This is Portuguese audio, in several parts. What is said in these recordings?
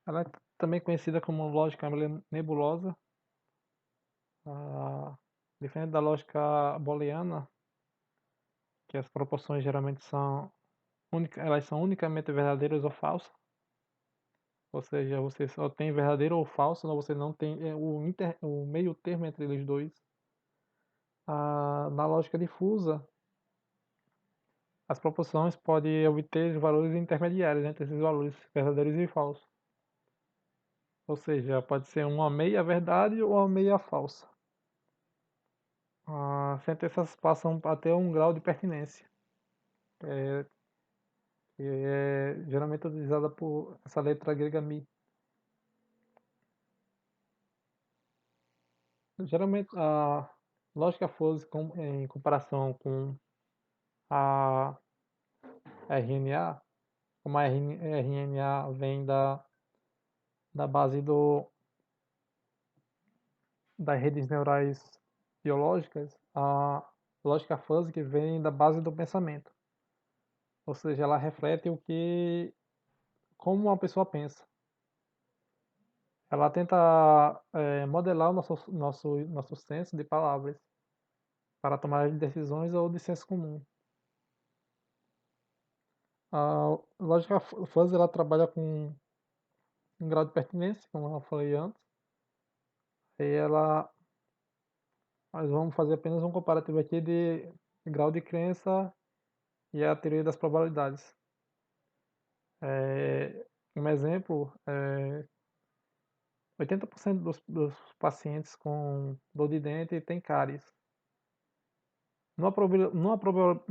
Ela é também conhecida como lógica nebulosa, diferente da lógica booleana, que as proporções geralmente elas são unicamente verdadeiras ou falsas, ou seja, você só tem verdadeiro ou falso, não, você não tem o meio termo entre eles dois. Na lógica difusa, as proporções podem obter valores intermediários entre esses valores verdadeiros e falsos. Ou seja, pode ser uma meia verdade ou uma meia falsa. As sentenças passam a ter um grau de pertinência, eh, que é geralmente utilizada por essa letra grega mi. Geralmente a lógica fuzzy em comparação com a RNA, como a RNA vem da base das redes neurais biológicas, a lógica fuzzy que vem da base do pensamento. Ou seja, ela reflete como uma pessoa pensa. Ela tenta modelar o nosso senso de palavras para tomar decisões ou de senso comum. A lógica fuzzy ela trabalha com um grau de pertinência, como eu falei antes, e nós vamos fazer apenas um comparativo aqui de grau de crença e a teoria das probabilidades. Um exemplo, 80% dos pacientes com dor de dente têm cáries. Numa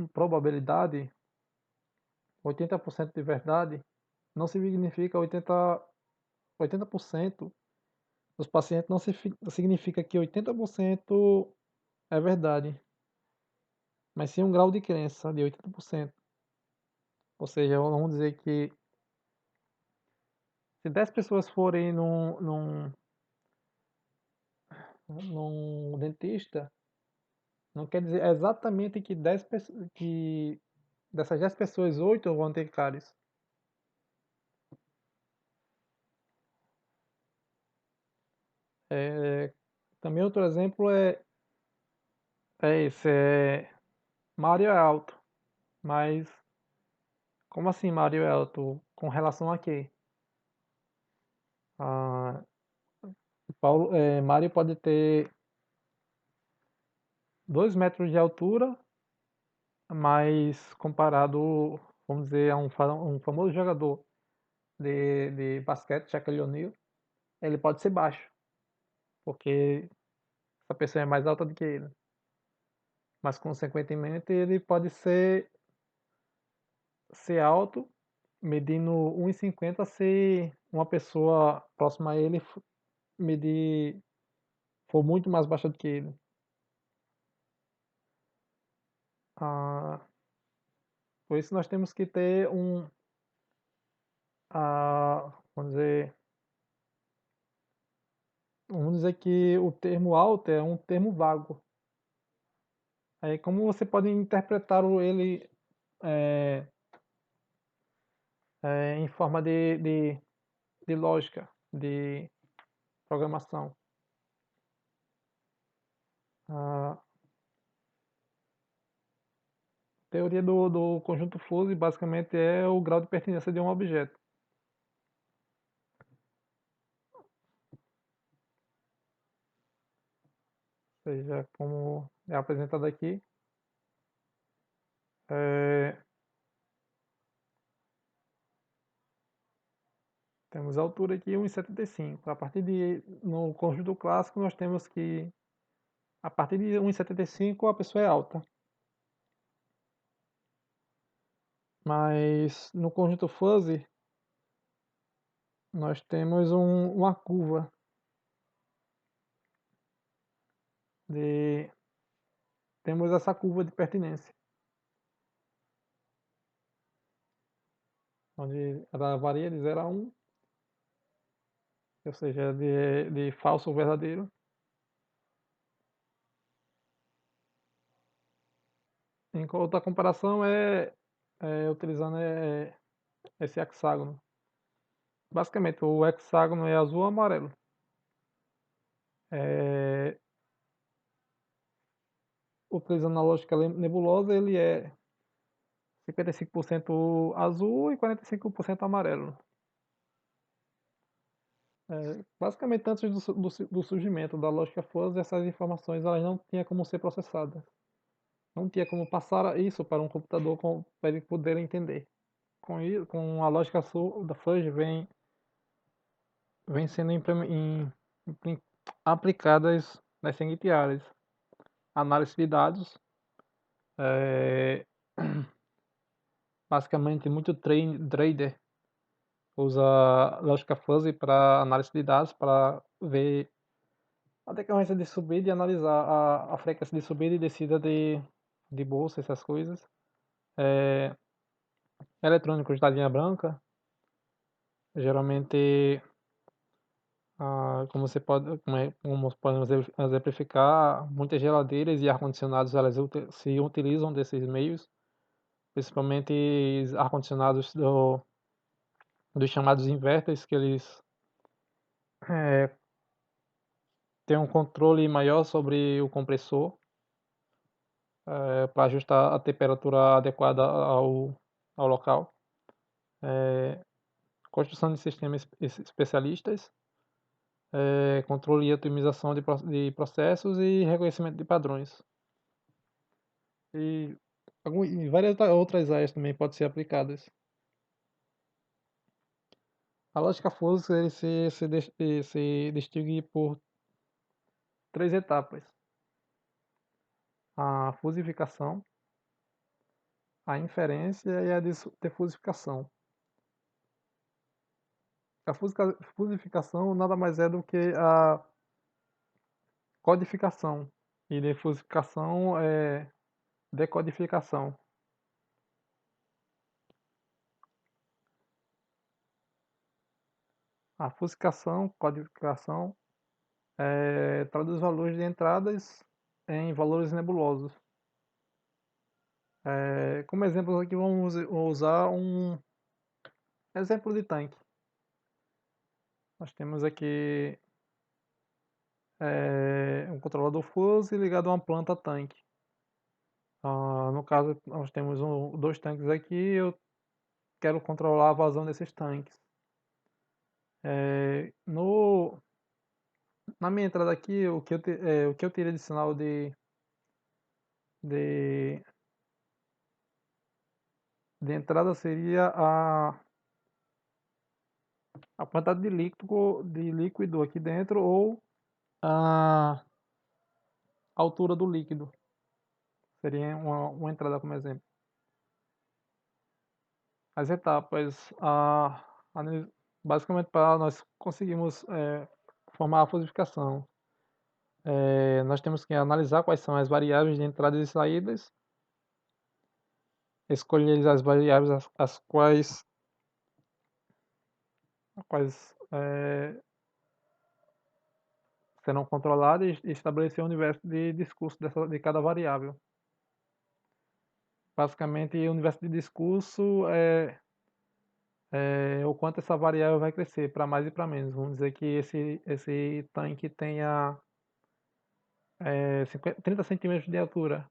probabilidade, 80% de verdade não significa 80% dos pacientes não significa que 80% é verdade, mas sim um grau de crença de 80%. Ou seja, vamos dizer que se 10 pessoas forem num dentista, não quer dizer exatamente que que dessas 10 pessoas, 8 vão ter cáries. É, também outro exemplo é esse, Mário é alto, mas como assim Mário é alto? Com relação a quê? Ah, Mário pode ter 2 metros de altura, mas comparado, vamos dizer, a um famoso jogador de basquete, Shaquille O'Neal, ele pode ser baixo, porque essa pessoa é mais alta do que ele. Mas consequentemente ele pode ser alto, medindo 1,50 se uma pessoa próxima a ele medir for muito mais baixa do que ele. Ah, por isso nós temos que ter vamos dizer que o termo alto é um termo vago. Aí como você pode interpretar ele é, em forma de lógica, de programação. A teoria do conjunto fuzzy basicamente é o grau de pertinência de um objeto. Ou seja, como é apresentado aqui, é, temos a altura aqui 1,75. No conjunto clássico nós temos que a partir de 1,75 a pessoa é alta. Mas no conjunto fuzzy nós temos uma curva de temos essa curva de pertinência, onde ela varia de 0 a 1, ou seja, de falso ou verdadeiro. Enquanto a comparação utilizando esse hexágono. Basicamente, o hexágono é azul ou amarelo. É, utilizando a lógica nebulosa, ele é 55% azul e 45% amarelo. Basicamente, antes do surgimento da lógica fuzzy, essas informações elas não tinham como ser processadas. Não tinha como passar isso para um computador para ele poder entender. Com a lógica da fuzzy vem sendo aplicadas nas seguintes áreas: análise de dados, é, basicamente muito trader usa lógica fuzzy para análise de dados, para ver a decorrência de subida e analisar a frequência de subida e descida de bolsa, essas coisas. É, eletrônicos da linha branca, geralmente, como podemos exemplificar, muitas geladeiras e ar-condicionados elas se utilizam desses meios, principalmente ar-condicionados dos chamados inverters, que eles é, têm um controle maior sobre o compressor, para ajustar a temperatura adequada ao local. Construção de sistemas especialistas, controle e otimização de processos e reconhecimento de padrões. E, e várias outras áreas também podem ser aplicadas. A lógica fuzzy ele se distingue por três etapas: a fusificação, a inferência e a defusificação. A fusificação nada mais é do que a codificação, e defusificação é decodificação. A fusificação, codificação, traduz valores de entradas em valores nebulosos. Como exemplo aqui vamos usar um exemplo de tanque. Nós temos aqui um controlador fuzzy ligado a uma planta tanque. No caso, nós temos dois tanques aqui, eu quero controlar a vazão desses tanques. No, na minha entrada aqui, o que eu teria de sinal de, de entrada seria a quantidade de líquido aqui dentro ou a altura do líquido. Seria uma entrada como exemplo. As etapas, basicamente para nós conseguirmos formar a fosificação, nós temos que analisar quais são as variáveis de entradas e saídas, escolher as variáveis as quais serão controladas e estabelecer o universo de discurso de cada variável. Basicamente, o universo de discurso é o quanto essa variável vai crescer, para mais e para menos. Vamos dizer que esse tanque tenha 30 centímetros de altura.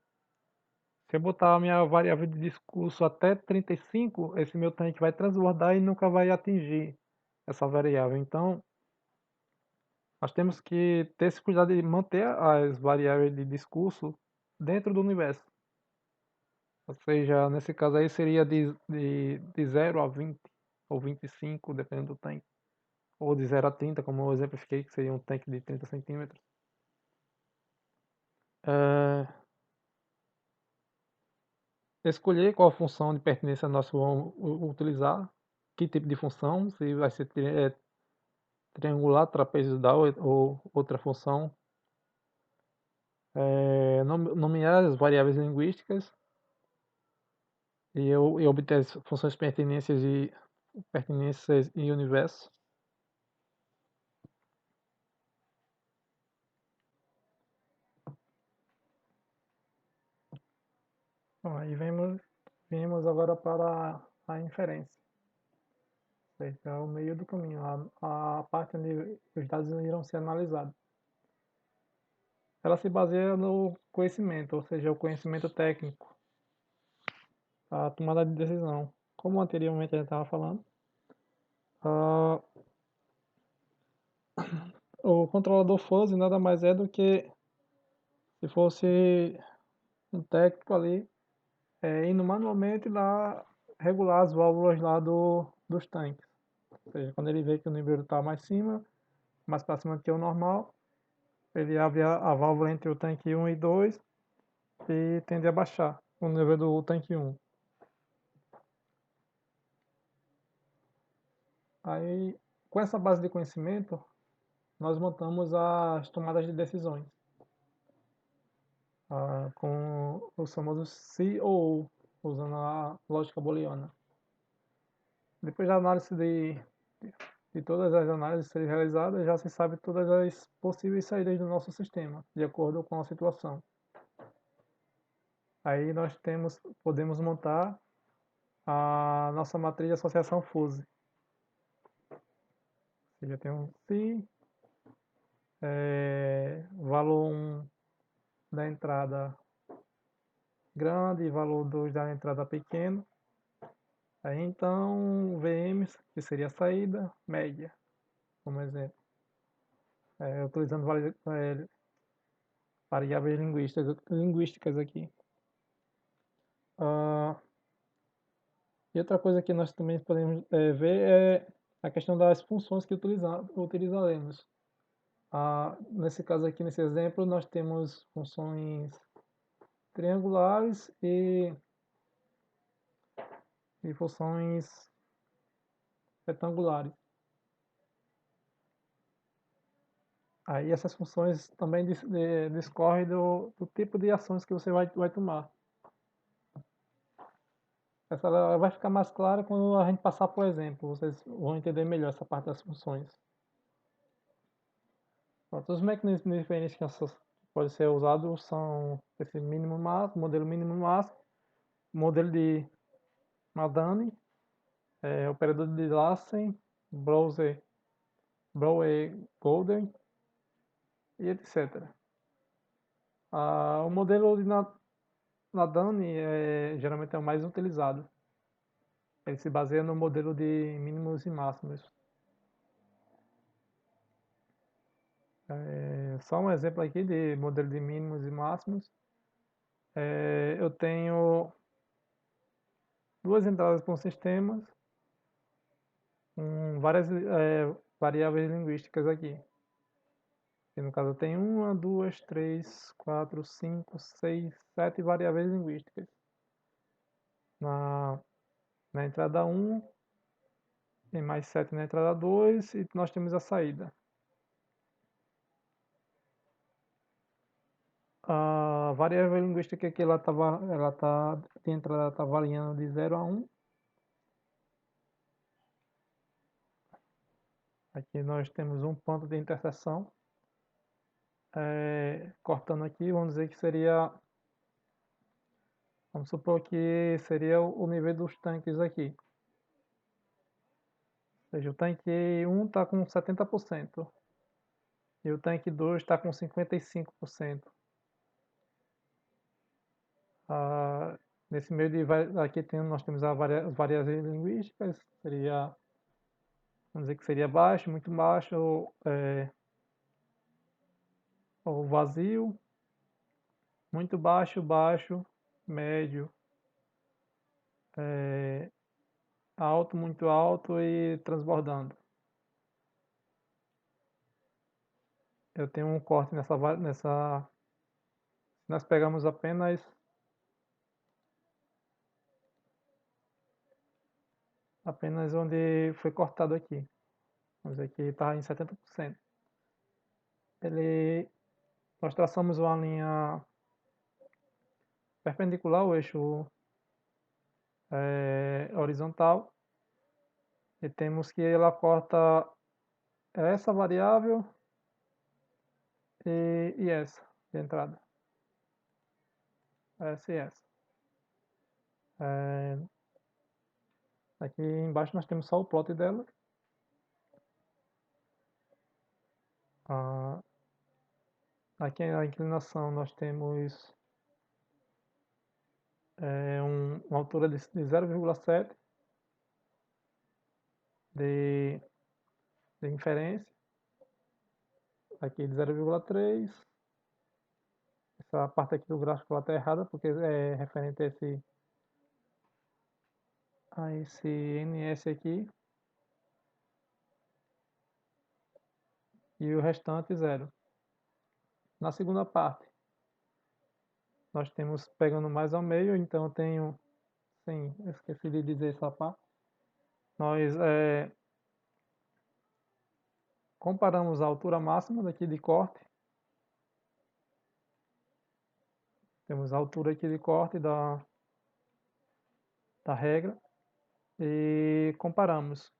Se eu botar a minha variável de discurso até 35, esse meu tanque vai transbordar e nunca vai atingir essa variável. Então, nós temos que ter esse cuidado de manter as variáveis de discurso dentro do universo. Ou seja, nesse caso aí seria de 0 a 20 ou 25, dependendo do tanque. Ou de 0 a 30, como eu exemplifiquei, que seria um tanque de 30 centímetros. É, escolher qual função de pertinência nós vamos utilizar, que tipo de função, se vai ser triangular, trapezoidal ou outra função. Nomear as variáveis linguísticas e obter as funções pertinências e universo. Bom, aí vemos agora para a inferência. É o meio do caminho, a parte onde os dados irão ser analisados. Ela se baseia no conhecimento, ou seja, o conhecimento técnico, a tomada de decisão. Como anteriormente a gente estava falando, ah, o controlador fuzzy nada mais é do que se fosse um técnico ali indo manualmente lá regular as válvulas lá dos tanques. Ou seja, quando ele vê que o nível está mais para cima do que o normal, ele abre a válvula entre o tanque 1 e 2 e tende a baixar o nível do tanque 1. Aí, com essa base de conhecimento, nós montamos as tomadas de decisões, com os famosos COO, usando a lógica booleana. Depois da análise de todas as análises serem realizadas, já se sabe todas as possíveis saídas do nosso sistema, de acordo com a situação. Aí nós podemos montar a nossa matriz de associação fuse. Ou seja, tem um se, valor 1 da entrada grande e valor 2 da entrada pequeno. Aí então, VMs, que seria a saída, média, como exemplo. Utilizando variáveis linguísticas aqui. E outra coisa que nós também podemos ver é a questão das funções que utilizaremos. Nesse caso aqui, nesse exemplo, nós temos funções triangulares e funções retangulares. Aí essas funções também discorrem do tipo de ações que você vai tomar. Essa ela vai ficar mais clara quando a gente passar por exemplo. Vocês vão entender melhor essa parte das funções. Pronto, os mecanismos diferentes que podem ser usados são esse mínimo máximo, modelo mínimo máximo, modelo de Madani, operador de Lassen, Brouwer-Golden e etc. O modelo de Nadani geralmente é o mais utilizado. Ele se baseia no modelo de mínimos e máximos. Só um exemplo aqui de modelo de mínimos e máximos. Eu tenho duas entradas para um sistema com várias variáveis linguísticas aqui. E no caso tem uma, duas, três, quatro, cinco, seis, sete variáveis linguísticas. Na entrada 1, tem mais 7 na entrada 2 e nós temos a saída. A variável linguística aqui, de entrada está variando de 0 a 1. Aqui nós temos um ponto de interseção. Cortando aqui, vamos dizer que seria... Vamos supor que seria o nível dos tanques aqui. Ou seja, o tanque 1 está com 70% e o tanque 2 está com 55%. Nesse meio aqui nós temos as variáveis linguísticas, vamos dizer que seria baixo, muito baixo, ou vazio, muito baixo, baixo, médio, alto, muito alto e transbordando. Eu tenho um corte nós pegamos apenas onde foi cortado aqui. Vamos dizer que está em 70%. Nós traçamos uma linha perpendicular ao eixo horizontal e temos que ela corta essa variável e essa de entrada. Essa e essa. Aqui embaixo nós temos só o plot dela. Ah, aqui a inclinação nós temos uma altura de 0,7 de, de inferência, aqui de 0,3. Essa parte aqui do gráfico está errada porque é referente a esse NS aqui, e o restante zero. Na segunda parte, nós temos pegando mais ao meio, então eu tenho, sim, esqueci de dizer essa parte, nós comparamos a altura máxima daqui de corte, temos a altura aqui de corte da regra, e comparamos.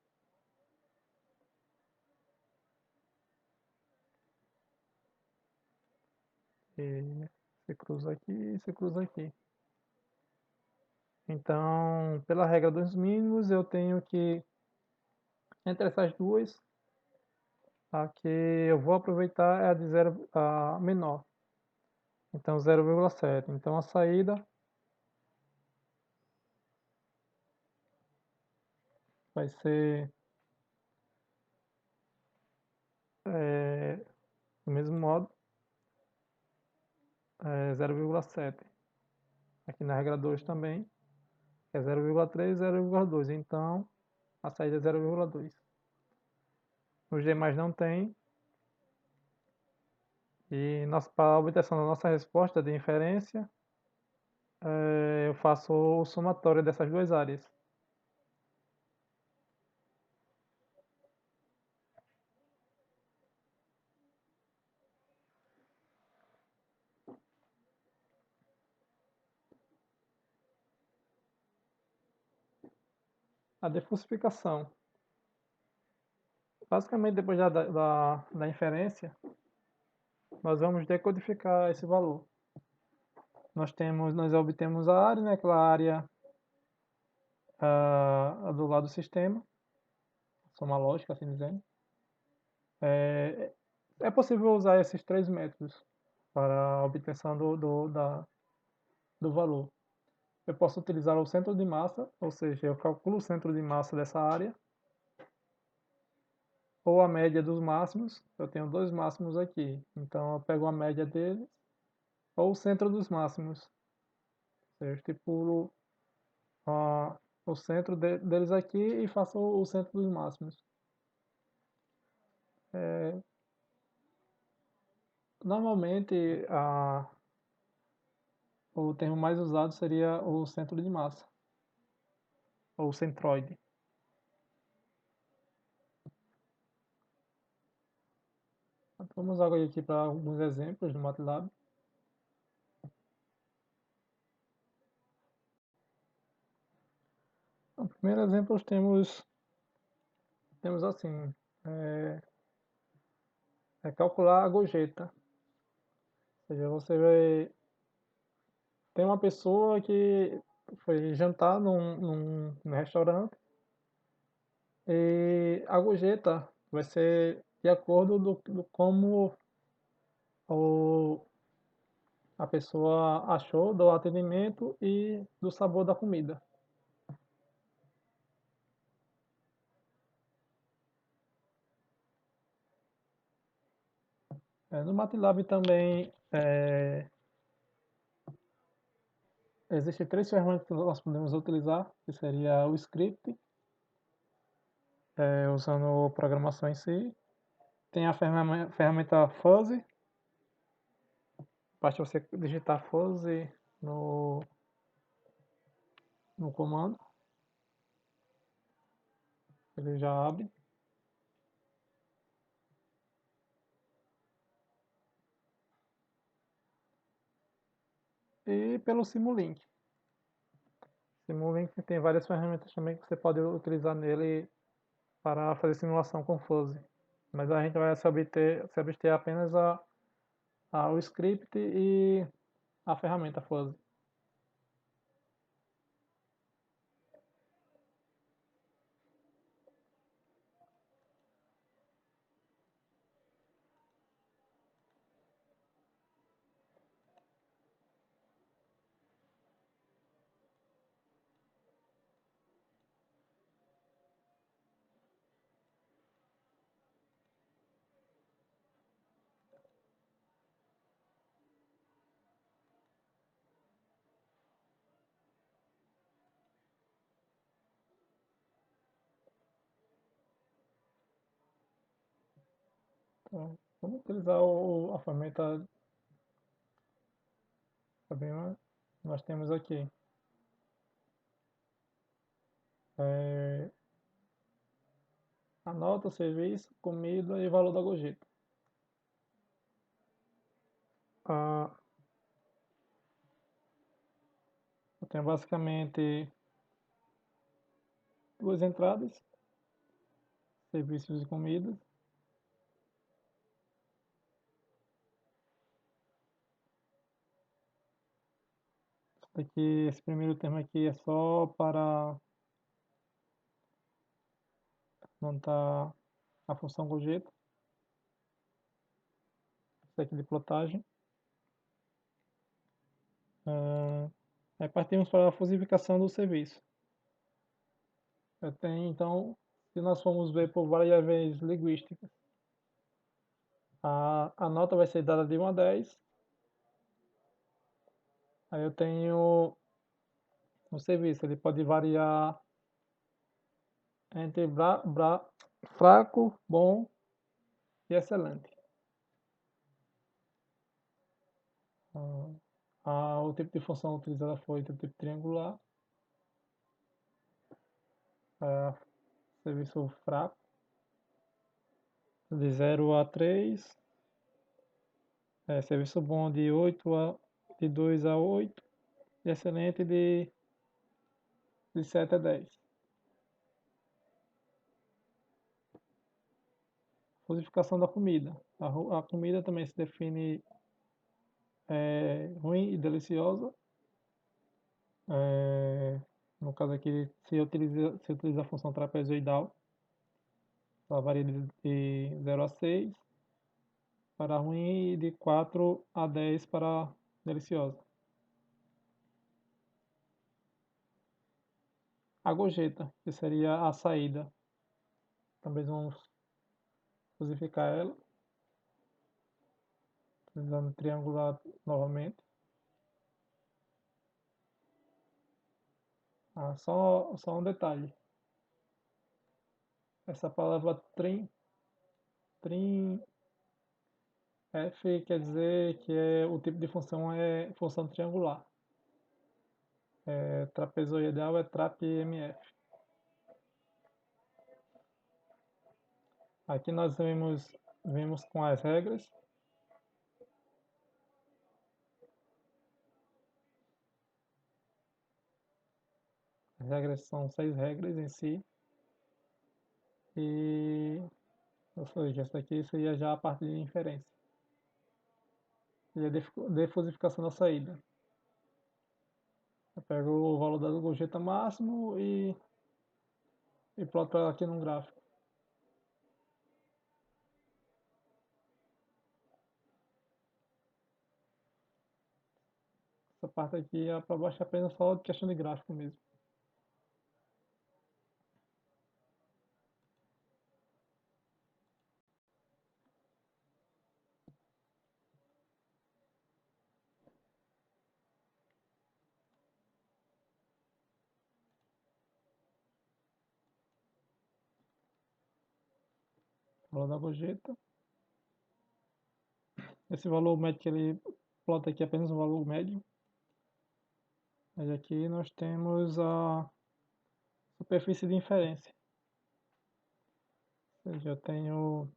E se cruza aqui e se cruza aqui. Então, pela regra dos mínimos, eu tenho que, entre essas duas, a que eu vou aproveitar é a de zero, a menor. Então, 0,7. Então, a saída vai ser do mesmo modo, 0,7. Aqui na regra 2 também é 0,3 e 0,2. Então, a saída é 0,2. No G mais não tem. E para a obtenção da nossa resposta de inferência, eu faço o somatório dessas duas áreas. A defalsificação. Basicamente, depois da inferência, nós vamos decodificar esse valor. Nós obtemos a área, né, aquela área do lado do sistema, soma lógica, assim dizendo. É possível usar esses três métodos para a obtenção do valor. Eu posso utilizar o centro de massa, ou seja, eu calculo o centro de massa dessa área, ou a média dos máximos. Eu tenho dois máximos aqui, então eu pego a média deles, ou o centro dos máximos. Ou seja, eu estipulo o centro deles aqui e faço o centro dos máximos. Normalmente, o termo mais usado seria o centro de massa, ou centroide. Vamos agora aqui para alguns exemplos do MATLAB. No primeiro exemplo temos assim, calcular a gorjeta. Ou seja, você vai, tem uma pessoa que foi jantar num restaurante e a gorjeta vai ser de acordo do como o, a pessoa achou do atendimento e do sabor da comida. No MATLAB também existem três ferramentas que nós podemos utilizar, que seria o script, usando programação em si. Tem a ferramenta Fuzzy, basta você digitar Fuzzy no, no comando, ele já abre. E pelo Simulink. Simulink tem várias ferramentas também que você pode utilizar nele para fazer simulação com Fuzzy. Mas a gente vai se abster apenas ao script e a ferramenta Fuzzy. Então, vamos utilizar a ferramenta também, nós temos aqui. É, anota, serviço, comida e valor da gorjeta. Ah, eu tenho basicamente duas entradas, serviços e comidas. Esse primeiro termo aqui é só para montar a função gorjeta, esse aqui de plotagem. Aí partimos para a fusificação do serviço. Eu tenho, então, se nós formos ver por variáveis linguísticas, a nota vai ser dada de 1 a 10. Aí eu tenho o serviço, ele pode variar entre fraco, bom e excelente. O tipo de função utilizada foi do tipo triangular, serviço fraco, de 0 a 3, serviço bom de 2 a 8, e excelente de 7 a 10. Codificação da comida. A comida também se define ruim e deliciosa. No caso aqui, se utiliza a função trapezoidal. Ela varia de 0 a 6 para ruim e de 4 a 10 para deliciosa. A gorjeta, que seria a saída. Também vamos codificar ela, utilizando triangular novamente. Só um detalhe. Essa palavra trim F quer dizer que o tipo de função é função triangular. Trapezoidal é trap-MF. Aqui nós vemos com as regras. As regras são 6 regras em si. Ou seja, essa aqui seria já a parte de inferência. E a defusificação da saída. Eu pego o valor da gorjeta máximo e ploto ela aqui num gráfico. Essa parte aqui é para baixo apenas só de questão de gráfico mesmo. Valor da gorjeta. Esse valor médio que ele plota aqui é apenas um valor médio. Mas aqui nós temos a superfície de inferência. Ou seja, eu tenho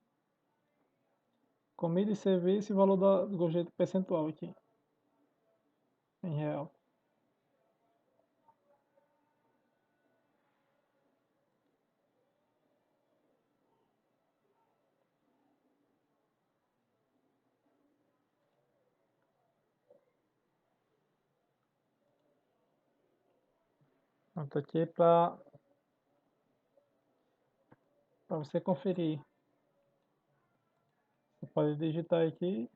comida e serviço e valor da gorjeta percentual aqui, em real. Pronto, aqui é para você conferir. Você pode digitar aqui.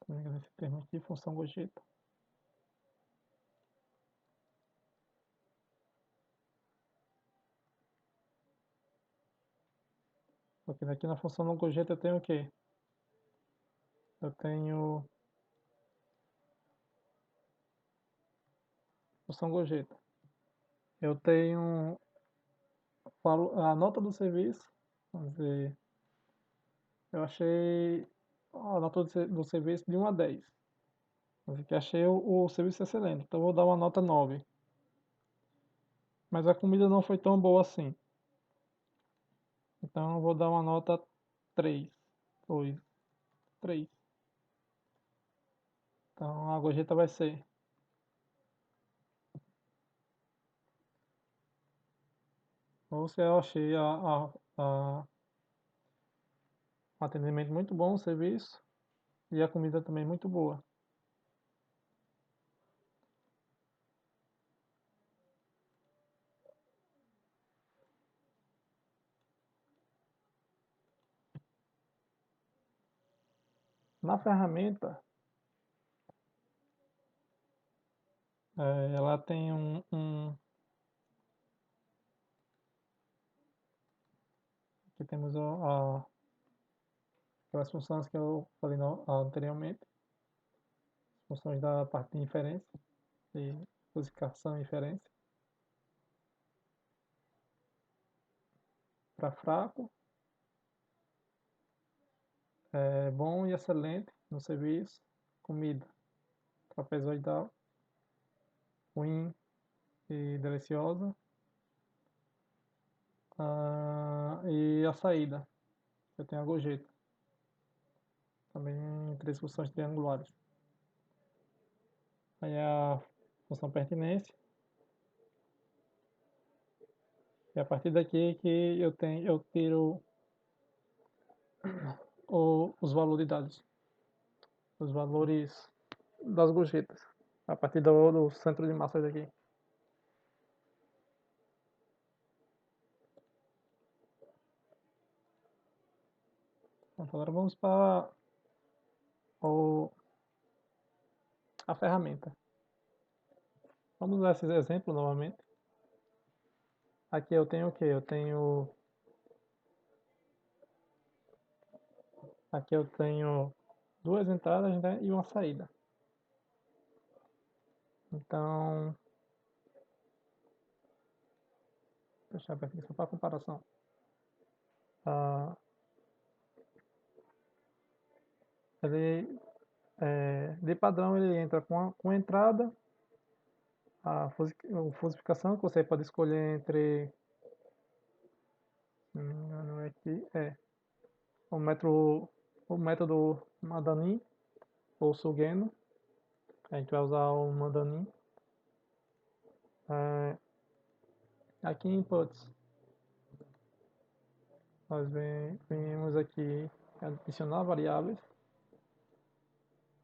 Esse termo aqui, função gorjeta. Porque aqui na função não gorjeta eu tenho o quê? Eu tenho função gorjeta. Eu tenho a nota do serviço, vamos ver, eu achei a nota do serviço de 1 a 10. Vamos dizer que achei o serviço excelente, então eu vou dar uma nota 9. Mas a comida não foi tão boa assim. Então eu vou dar uma nota 3, 2, 3. Então a gorjeta vai ser. Ou se eu achei o atendimento muito bom, o serviço, e a comida também muito boa. Na ferramenta, ela tem aqui temos aquelas funções que eu falei anteriormente, funções da parte de inferência, de classificação e inferência. Para fraco, bom e excelente no serviço, comida trapezoidal, ruim e deliciosa, e a saída, eu tenho a gorjeta, também em três funções triangulares. Aí a função pertinência, e a partir daqui que eu tiro os valores dados, os valores das gorjetas, a partir do centro de massas aqui. Então, agora vamos para a ferramenta. Vamos usar esses exemplos novamente. Aqui eu tenho o que? Aqui eu tenho duas entradas, né, e uma saída. Então, deixa eu ver aqui só para comparação. Ah, ele, de padrão, ele entra com a entrada, a fusificação, que você pode escolher entre, não é aqui, o método Mandanin ou Sugeno. A gente vai usar o Mandanin. É, aqui em inputs, nós venhamos aqui adicionar variáveis.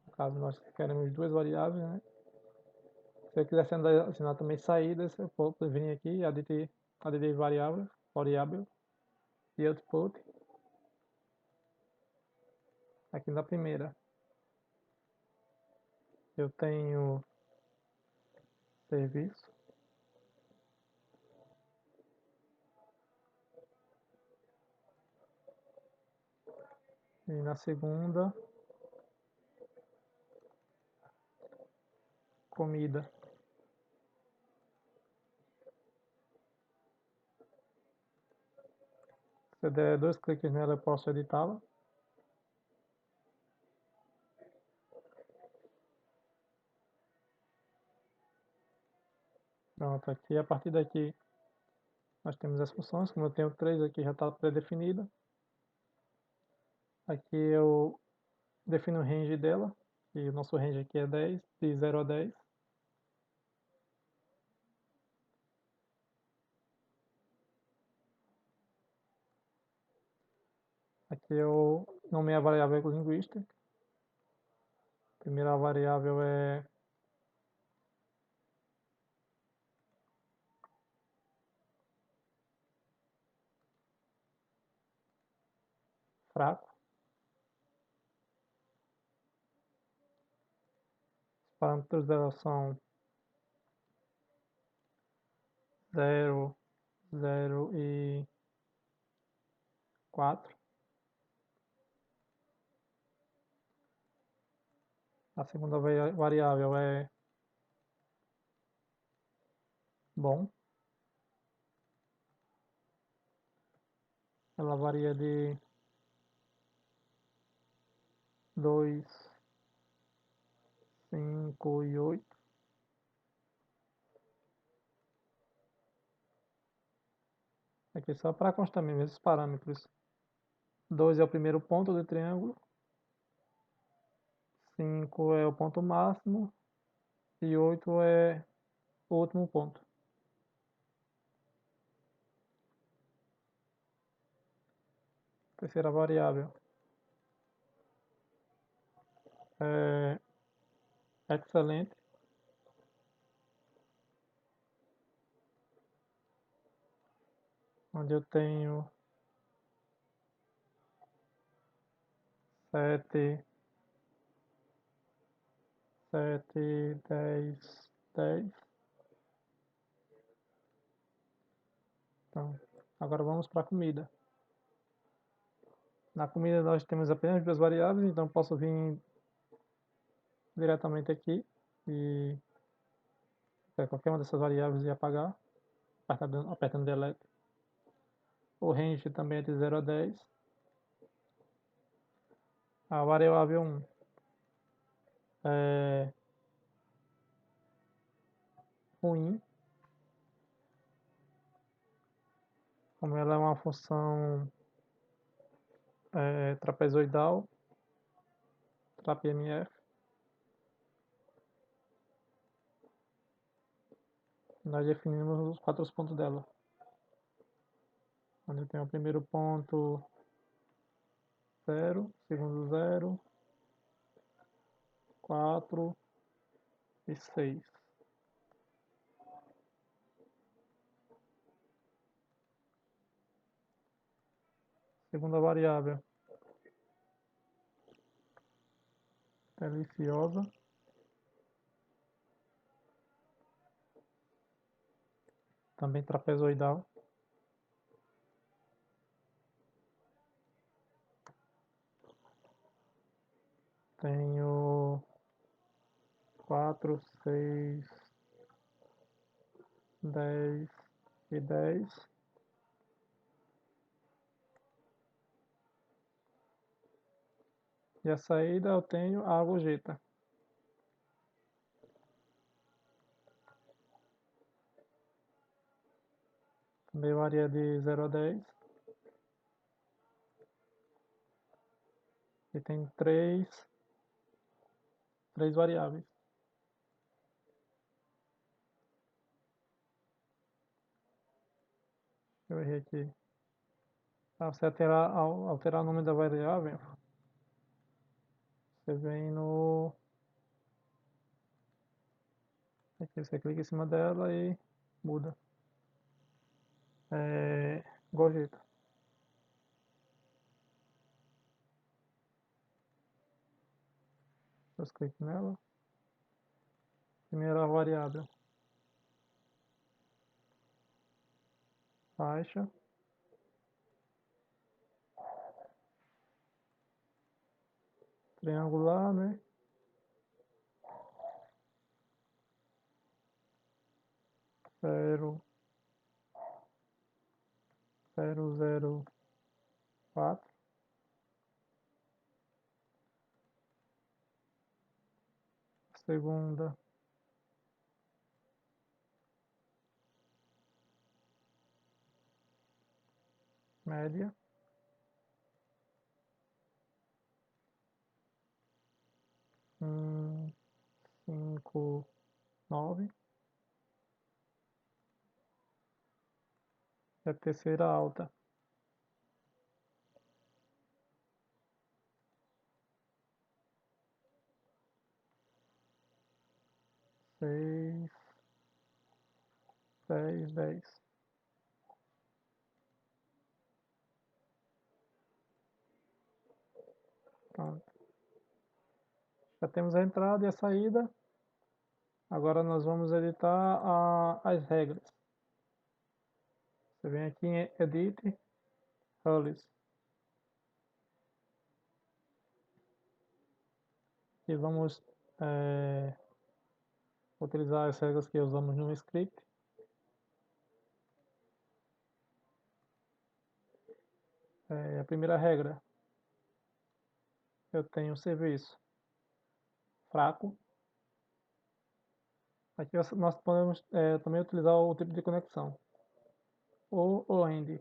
No caso, nós queremos duas variáveis, né? Se eu quiser adicionar também saídas, eu posso vir aqui e aditar variável e output. Aqui na primeira, eu tenho serviço. E na segunda, comida. Se eu der dois cliques nela, eu posso editá-la. Pronto, aqui a partir daqui nós temos as funções, como eu tenho três aqui já está pré-definida. Aqui eu defino o range dela, e o nosso range aqui é 10, de 0 a 10. Aqui eu nomeio a variável linguística. A primeira variável é fraco. Os parâmetros dela são 0, 0 e 4. A segunda variável é Bom, ela varia de 2, 5 e 8. Aqui só para constar mesmo esses parâmetros. 2 é o primeiro ponto do triângulo, 5 é o ponto máximo e 8 é o último ponto. Terceira variável é excelente, onde eu tenho 7, 7, 10, 10. Então, agora vamos para a comida. Na comida nós temos apenas duas variáveis, então posso vir diretamente aqui e pegar qualquer uma dessas variáveis e apagar, apertando delete. O range também é de 0 a 10. A variável 1 é ruim, como ela é uma função trapezoidal, TRAPMF, nós definimos os 4 pontos dela. Onde tem o primeiro ponto 0, segundo 0, 4 e 6. Segunda variável, deliciosa. Também trapezoidal. Tenho 4, 6, 10 e 10. E a saída eu tenho a gorjeta. Também varia de 0 a 10. E tem três variáveis. Eu errei aqui. Para você alterar o nome da variável, você vem no... Aqui você clica em cima dela e muda. Gorjeta. Eu clico nela. Primeira variável. Faixa. Triangular, né? 0, 0, 0, 4. Segunda, média. 5, 9. E a terceira alta. 6, 10, 10. Pronto. Já temos a entrada e a saída. Agora nós vamos editar as regras. Você vem aqui em Edit, Rules. E vamos utilizar as regras que usamos no script. A primeira regra, eu tenho serviço fraco. Aqui nós podemos também utilizar o tipo de conexão, ou AND,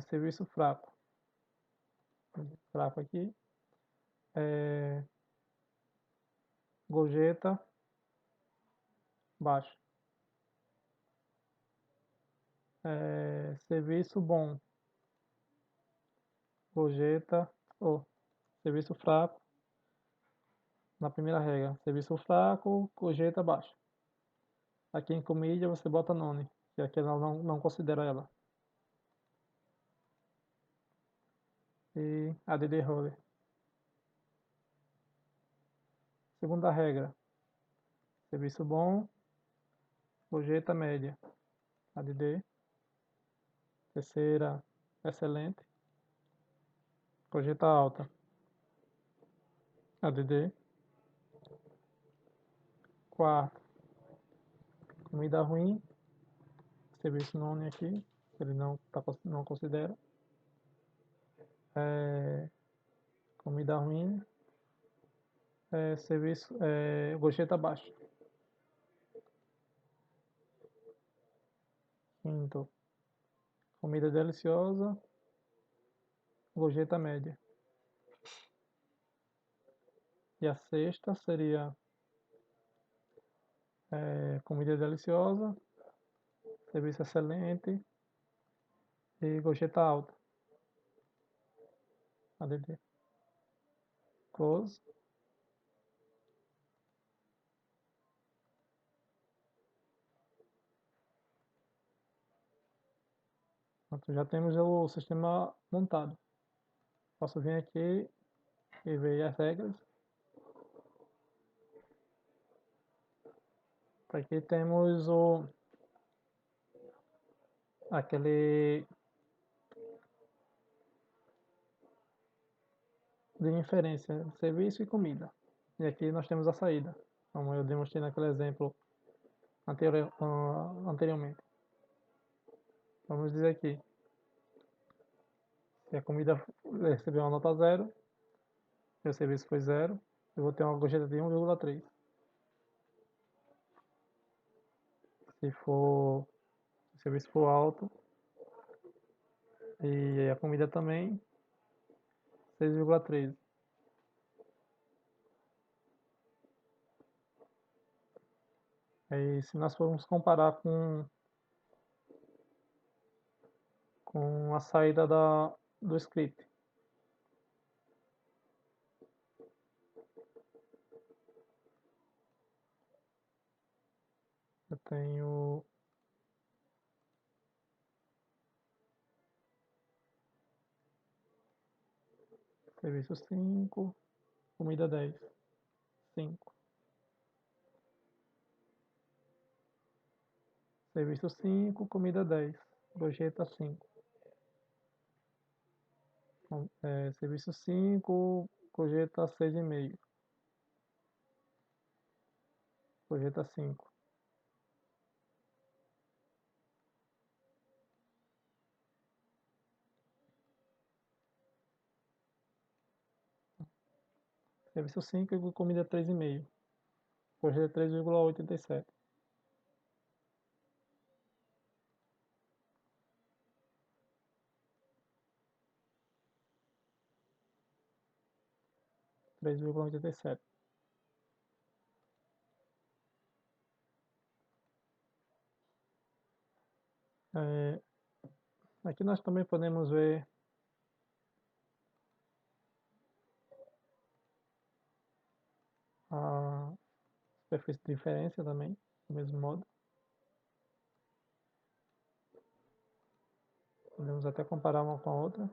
serviço fraco. Fraco aqui, gorjeta baixo. Serviço bom, gorjeta, ou serviço fraco, na primeira regra, serviço fraco, gorjeta baixo. Aqui em comida você bota none, que aqui ela não considera ela. E ADD roller. Segunda regra, serviço bom, gorjeta média, ADD. Terceira, excelente, gorjeta alta, ADD. Quarto, comida ruim, serviço none aqui, ele não considera. Comida ruim, serviço, gorjeta baixo. Quinto, comida deliciosa, gorjeta média. E a sexta seria comida deliciosa, serviço excelente e gorjeta alta. ADD. Close. Pronto, já temos o sistema montado. Posso vir aqui e ver as regras. Aqui temos aquele de inferência, serviço e comida. E aqui nós temos a saída, como eu demonstrei naquele exemplo anteriormente. Vamos dizer aqui, se a comida recebeu uma nota 0, e o serviço foi 0, eu vou ter uma gorjeta de 1,3. Se o serviço for alto e a comida também, 6,13. Aí, se nós formos comparar com a saída do script, eu tenho serviço 5, comida 10, 5. Serviço 5, comida 10, gorjeta 5. Serviço 5, gorjeta 6,5, gorjeta 5. Serviço 5 e comida 3,5, gorjeta 3,87. Aqui nós também podemos ver a superfície de diferença também, do mesmo modo. Podemos até comparar uma com a outra.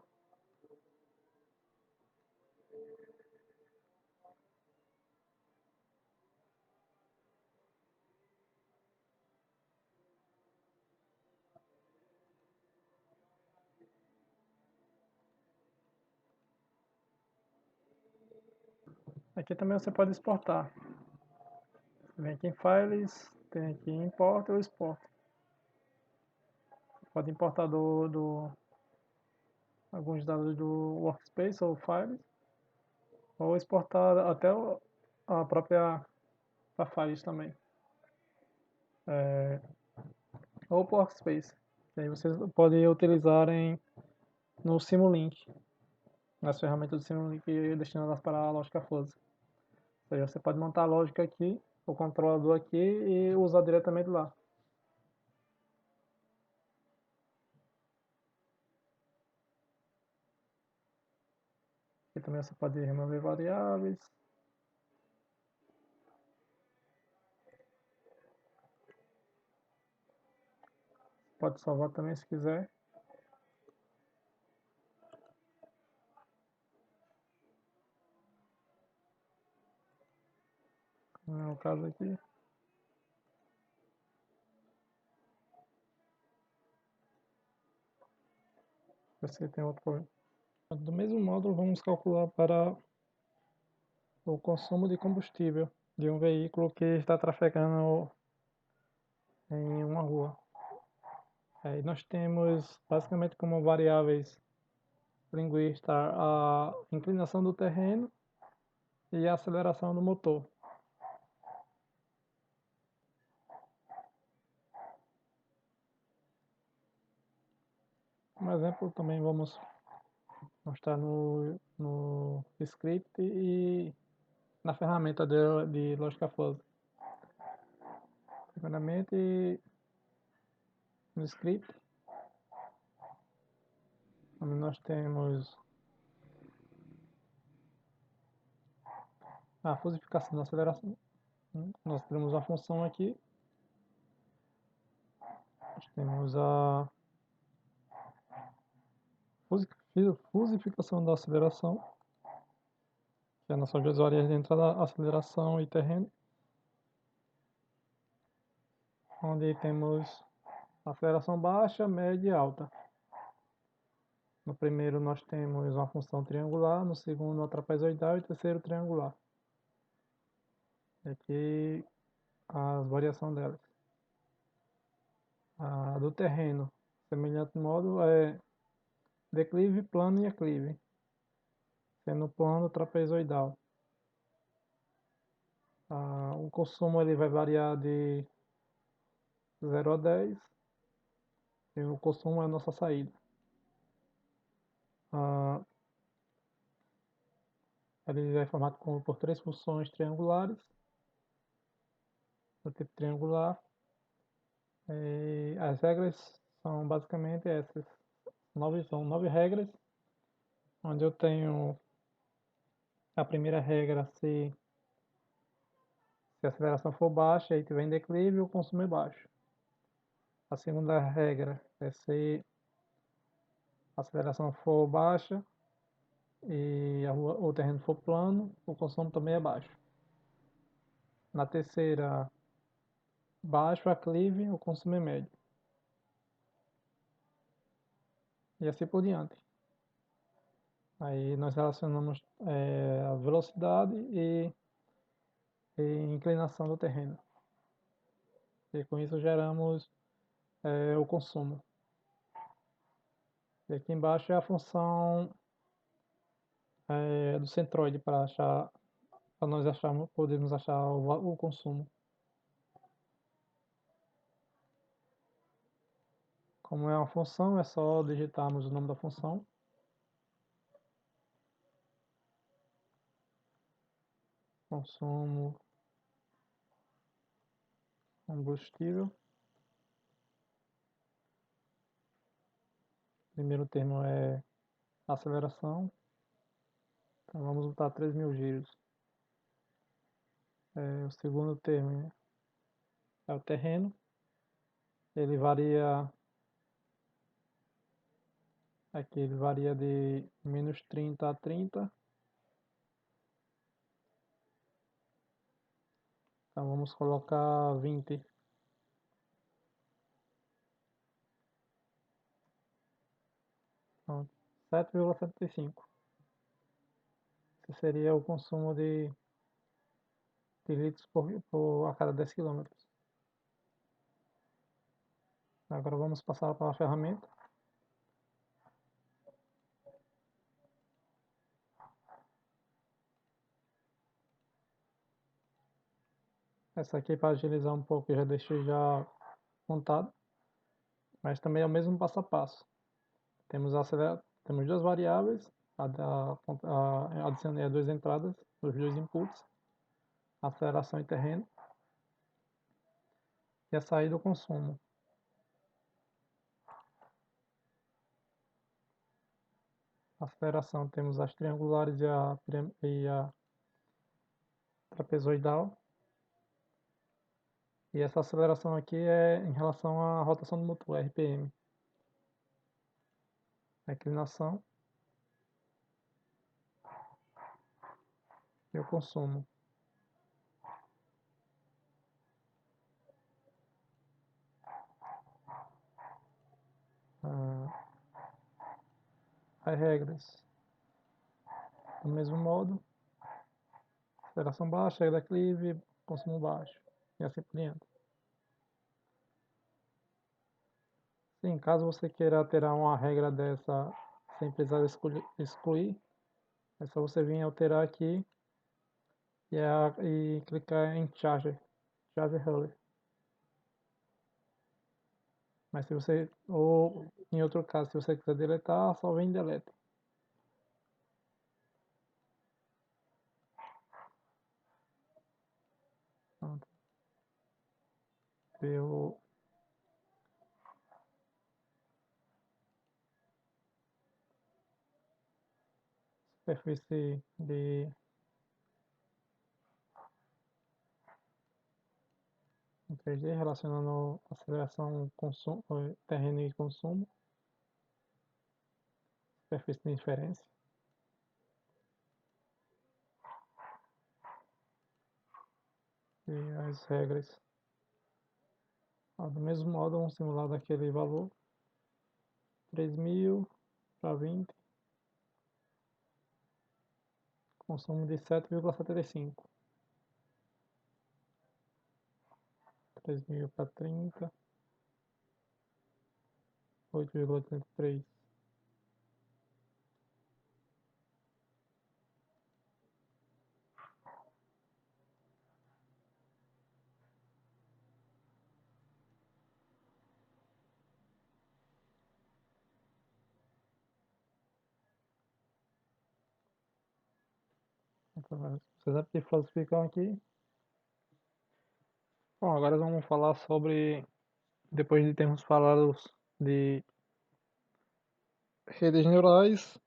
Aqui também você pode exportar. Vem aqui em Files, tem aqui Import ou Export. pode importar alguns dados do Workspace ou Files, ou exportar até a própria Files também, ou o Workspace. E aí vocês podem utilizar no Simulink, nas ferramentas do Simulink destinadas para a lógica fuzzy. Ou seja, você pode montar a lógica aqui, o controlador aqui e usar diretamente lá. Aqui também você pode remover variáveis. Pode salvar também se quiser. Não é o caso aqui. Você tem outro problema. Do mesmo modo, vamos calcular para o consumo de combustível de um veículo que está trafegando em uma rua. Aí nós temos basicamente como variáveis linguísticas a inclinação do terreno e a aceleração do motor. Como exemplo, também vamos mostrar no script e na ferramenta de lógica fuzzy. Primeiramente, no script, onde nós temos a fusificação da aceleração. Nós temos a função aqui, nós temos a fusificação da aceleração, que é nossas duas variáveis de entrada, aceleração e terreno, onde temos aceleração baixa, média e alta. No primeiro nós temos uma função triangular, no segundo uma trapezoidal e no terceiro triangular. Aqui a variação delas. A do terreno, semelhante modo, é declive, plano e aclive, sendo plano trapezoidal. O consumo ele vai variar de 0 a 10, e o consumo é a nossa saída. Ele é formado por três funções triangulares, do tipo triangular. As regras são basicamente essas. São 9 regras, onde eu tenho a primeira regra, se a aceleração for baixa e tiver em declive, o consumo é baixo. A segunda regra é se a aceleração for baixa e o terreno for plano, o consumo também é baixo. Na terceira, baixo aclive, o consumo é médio. E assim por diante. Aí nós relacionamos a velocidade e inclinação do terreno. E com isso geramos o consumo. E aqui embaixo é a função do centroide para nós podermos achar o consumo. Como é uma função, é só digitarmos o nome da função. Consumo combustível. O primeiro termo é aceleração. Então vamos botar 3.000 giros. O segundo termo é o terreno. Ele varia. Aqui ele varia de menos 30 a 30. Então vamos colocar 20. Então, 7,75. Esse seria o consumo de litros a cada 10 km. Agora vamos passar para a ferramenta. Essa aqui para agilizar um pouco eu já deixei já montado, mas também é o mesmo passo a passo. Temos duas variáveis, adicionei as duas entradas, os dois inputs, aceleração e terreno, e a saída do consumo. Aceleração temos as triangulares e a trapezoidal. E essa aceleração aqui é em relação à rotação do motor, RPM. A inclinação e o consumo. Ah, as regras. Do mesmo modo, aceleração baixa, declive, consumo baixo. E assim por diante. Sim, caso você queira alterar uma regra dessa sem precisar excluir, é só você vir alterar aqui e clicar em Charger Rule. Mas se você, ou em outro caso, se você quiser deletar, só vem em delete. Pronto. Eu, superfície de em 3D relacionando aceleração, consumo, terreno e consumo, superfície de inferência. E as regras. Do mesmo modo, vamos simular daquele valor 3.000 para 20, consumo de 7,75. 3.000 para 30, 8,83. Então, vocês que falsificam aqui. Bom, agora vamos falar sobre, depois de termos falado de redes neurais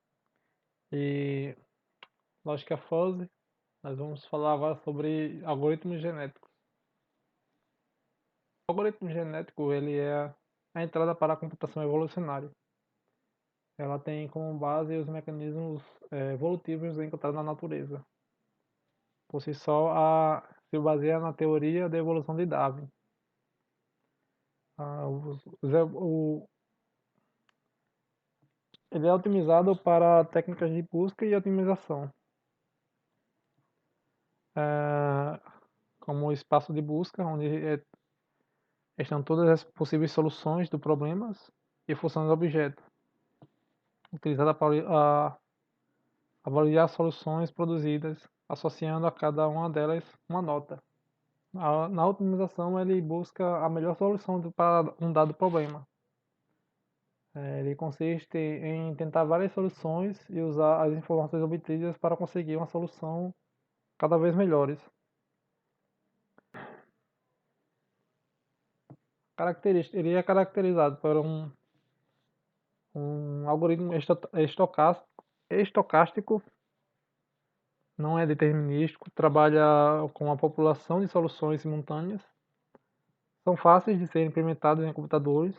e lógica fuzzy, nós vamos falar agora sobre algoritmos genéticos. O algoritmo genético ele é a entrada para a computação evolucionária. Ela tem como base os mecanismos evolutivos encontrados na natureza. Por si só, se baseia na teoria da evolução de Darwin. Ah, ele é otimizado para técnicas de busca e otimização, eh, como o espaço de busca, onde estão todas as possíveis soluções do problemas e funções do objeto, utilizada para avaliar as soluções produzidas, associando a cada uma delas uma nota. Na otimização, ele busca a melhor solução para um dado problema. Ele consiste em tentar várias soluções e usar as informações obtidas para conseguir uma solução cada vez melhores. Ele é caracterizado por um algoritmo estocástico, não é determinístico, trabalha com uma população de soluções simultâneas, são fáceis de serem implementados em computadores,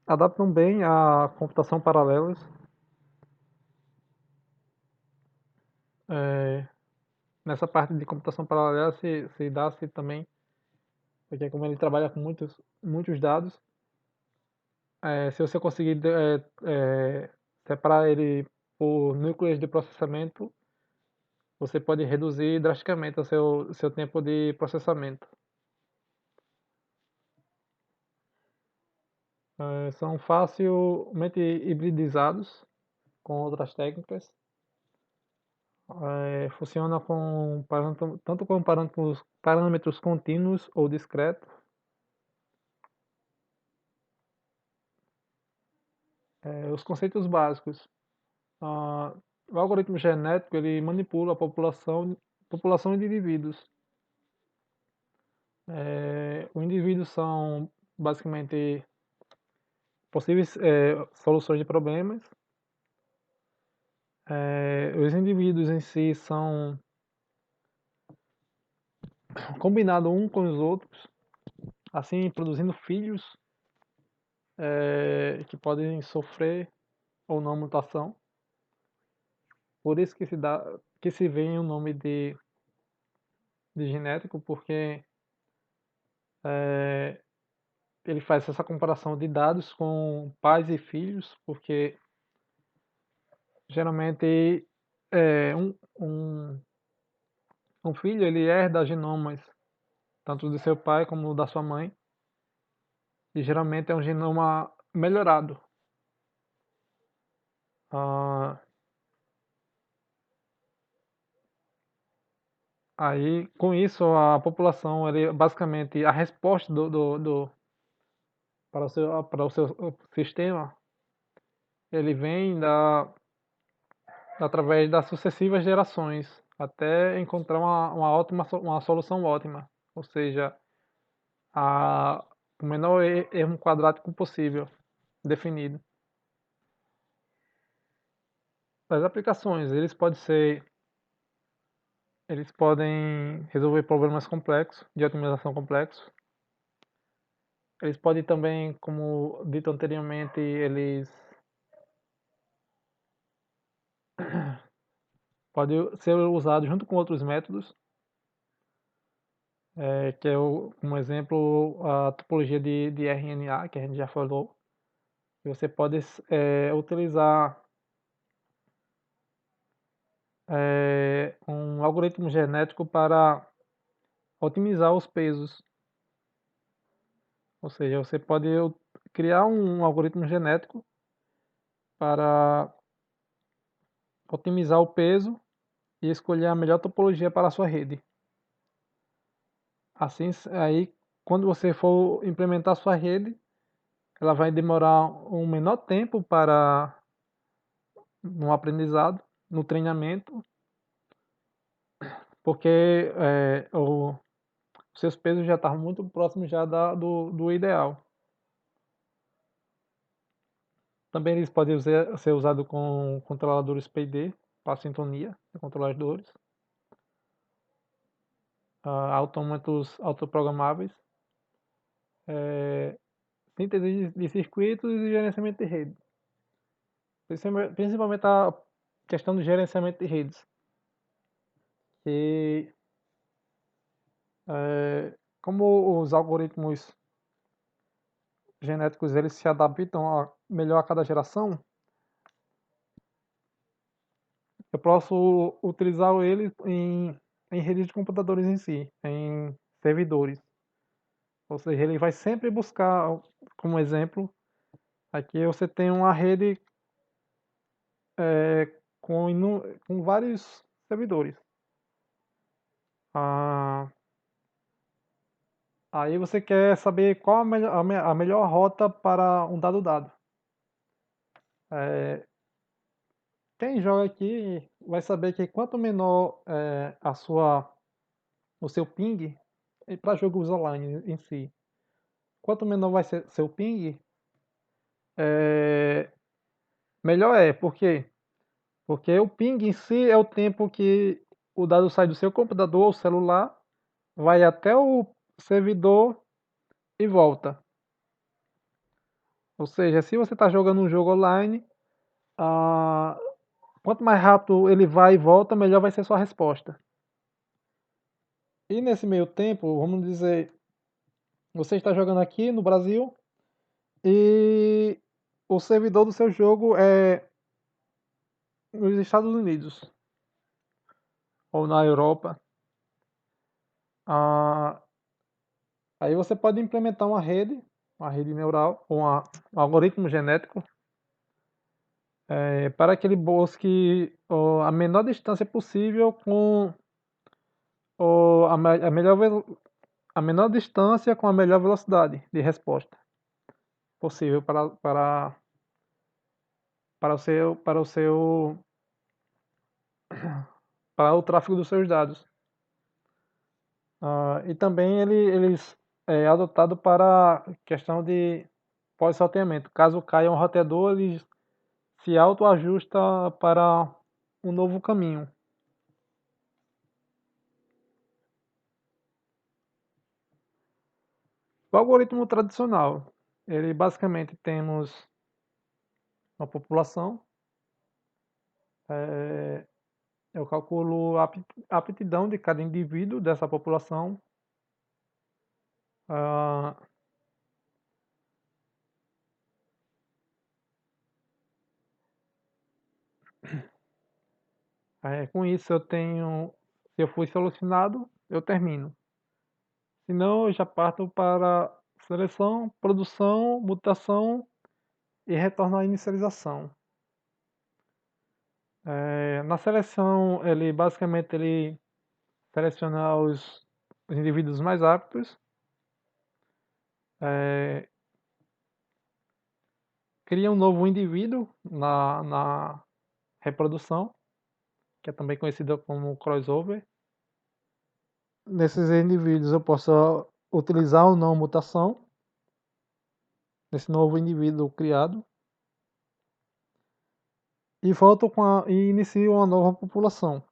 adaptam bem à computação paralelas, é, nessa parte de computação paralela se dá-se também, porque como ele trabalha com muitos dados, se você conseguir separar ele por núcleos de processamento, você pode reduzir drasticamente o seu tempo de processamento. São facilmente hibridizados com outras técnicas. Funciona com tanto com parâmetros contínuos ou discretos. Os conceitos básicos. Ah, o algoritmo genético ele manipula a população de indivíduos. Os indivíduos são basicamente possíveis soluções de problemas. Os indivíduos em si são combinados uns com os outros, assim produzindo filhos que podem sofrer ou não mutação. Por isso que se vem o nome de genético, porque é, ele faz essa comparação de dados com pais e filhos, porque geralmente é, um, um, um filho ele herda genomas tanto do seu pai como da sua mãe, e geralmente é um genoma melhorado. Ah, Aí, com isso, a população, ele, basicamente, a resposta para o seu sistema, ele vem através das sucessivas gerações, até encontrar uma solução ótima, ou seja, a, o menor erro quadrático possível, definido. As aplicações, eles podem resolver problemas complexos, de otimização complexos. Eles podem também, como dito anteriormente, eles podem ser usados junto com outros métodos, que é, como exemplo, a topologia de RNA, que a gente já falou. E você pode utilizar um algoritmo genético para otimizar os pesos. Ou seja, você pode criar um algoritmo genético para otimizar o peso e escolher a melhor topologia para a sua rede. Assim, aí, quando você for implementar a sua rede, ela vai demorar um menor tempo para no aprendizado, no treinamento, porque os seus pesos já estavam muito próximos já do ideal. Também eles podem ser usados com controladores PD para sintonia de controladores, autômatos autoprogramáveis, síntese de circuitos e gerenciamento de rede. Principalmente a questão do gerenciamento de redes, que como os algoritmos genéticos eles se adaptam melhor a cada geração, eu posso utilizar ele em redes de computadores em si, em servidores. Ou seja, ele vai sempre buscar, como exemplo, aqui você tem uma rede com vários servidores. Ah, Aí você quer saber qual a melhor rota para um dado dado. É, Quem joga aqui vai saber que quanto menor o seu ping, para jogos online em si, quanto menor vai ser seu ping, é, melhor é. Por quê? Porque o ping em si é o tempo que o dado sai do seu computador ou celular, vai até o servidor e volta. Ou seja, se você está jogando um jogo online, ah, quanto mais rápido ele vai e volta, melhor vai ser sua resposta. E nesse meio tempo, vamos dizer, você está jogando aqui no Brasil e o servidor do seu jogo é nos Estados Unidos ou na Europa. Ah, Aí você pode implementar uma rede uma rede neural, ou um algoritmo genético, para que ele busque a menor distância possível com a melhor, a menor distância com a melhor velocidade de resposta possível para o seu, para o tráfego dos seus dados. E também ele é adotado para questão de pós-roteamento. Caso caia um roteador, ele se autoajusta para um novo caminho. O algoritmo tradicional, ele basicamente temos uma população, é, eu calculo a aptidão de cada indivíduo dessa população, ah, com isso eu tenho, se eu fui selecionado, eu termino. Se não, eu já parto para seleção, produção, mutação e retorno à inicialização. Na seleção, ele basicamente seleciona os indivíduos mais aptos, é, cria um novo indivíduo na reprodução, que é também conhecida como crossover. Nesses indivíduos eu posso utilizar ou não mutação, nesse novo indivíduo criado, e volto e inicio uma nova população.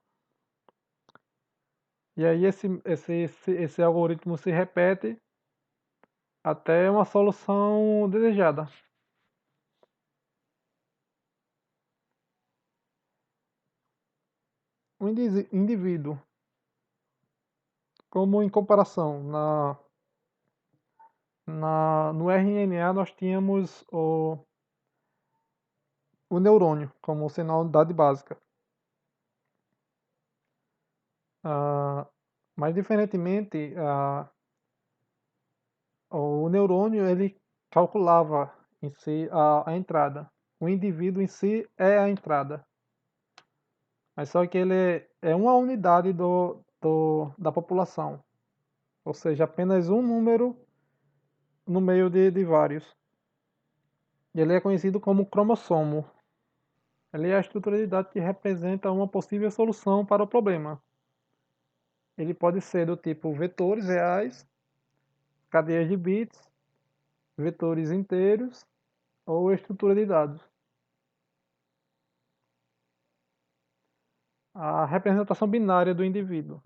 E aí esse algoritmo se repete até uma solução desejada. O indivíduo, como em comparação, no RNA nós tínhamos o neurônio como sendo a unidade básica. Mas diferentemente, o neurônio ele calculava em si a entrada. O indivíduo em si é a entrada. Mas só que ele é uma unidade da população. Ou seja, apenas um número no meio de vários. Ele é conhecido como cromossomo. Ele é a estrutura de dados que representa uma possível solução para o problema. Ele pode ser do tipo vetores reais, cadeias de bits, vetores inteiros ou estrutura de dados. A representação binária do indivíduo.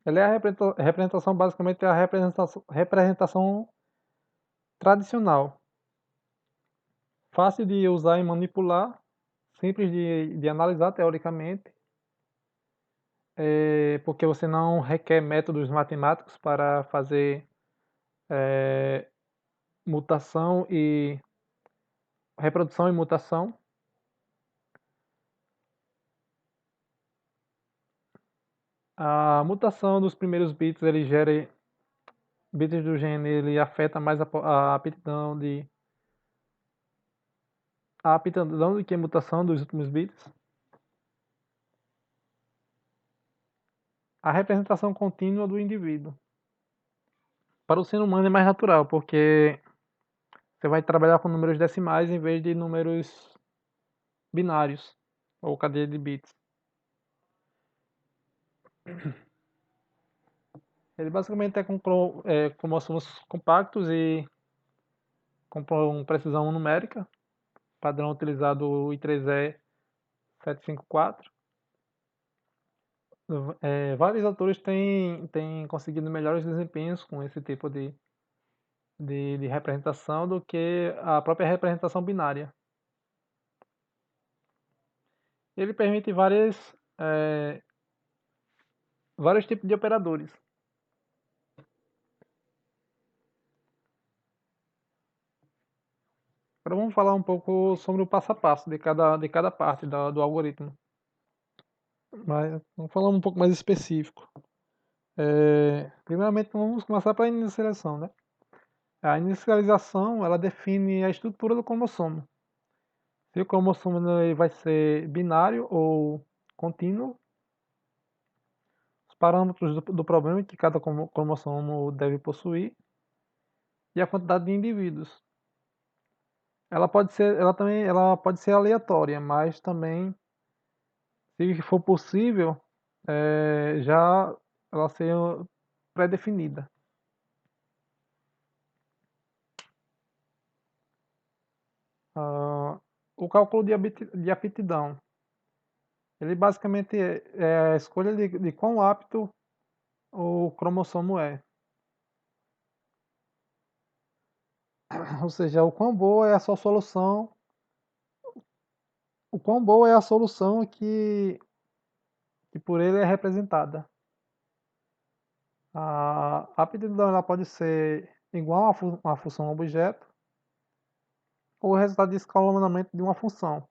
Ela é a representação, basicamente, é a representação tradicional. Fácil de usar e manipular, simples de analisar teoricamente, porque você não requer métodos matemáticos para fazer mutação e reprodução e mutação. A mutação dos primeiros bits, ele gera bits do gene, ele afeta mais a aptidão do que a mutação dos últimos bits. A representação contínua do indivíduo. Para o ser humano é mais natural, porque você vai trabalhar com números decimais em vez de números binários ou cadeia de bits. Ele basicamente é com cromossomos compactos e com precisão numérica, padrão utilizado o I3E 754. Vários autores têm conseguido melhores desempenhos com esse tipo de representação do que a própria representação binária. Ele permite vários tipos de operadores. Agora vamos falar um pouco sobre o passo a passo de cada parte do algoritmo. Mas vamos falar um pouco mais específico. Primeiramente vamos começar pela inicialização, né? A inicialização, ela define a estrutura do cromossomo. Se o cromossomo ele vai ser binário ou contínuo, os parâmetros do problema que cada cromossomo deve possuir e a quantidade de indivíduos. Ela pode ser aleatória, mas também, se for possível, já ela ser pré-definida. Ah, o cálculo de aptidão, ele basicamente é a escolha de quão apto o cromossomo é. Ou seja, o quão boa é a solução que por ele é representada. A aptidão ela pode ser igual a uma função objeto ou o resultado de escalonamento de uma função.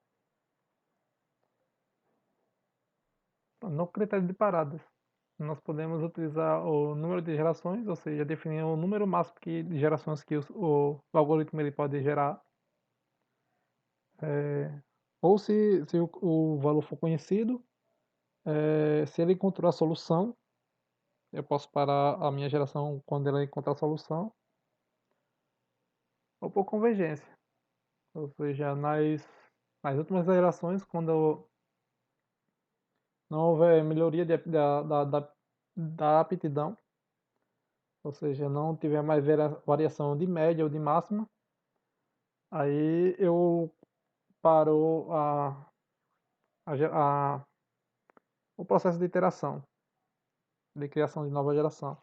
No critério de paradas, nós podemos utilizar o número de gerações, ou seja, definir o número máximo de gerações que o algoritmo ele pode gerar. Ou se o valor for conhecido, se ele encontrou a solução, eu posso parar a minha geração quando ela encontrar a solução, ou por convergência. Ou seja, nas últimas gerações, quando não houver melhoria da aptidão, ou seja, não tiver mais variação de média ou de máxima, aí eu paro a, ge- a- o processo de iteração, de criação de nova geração.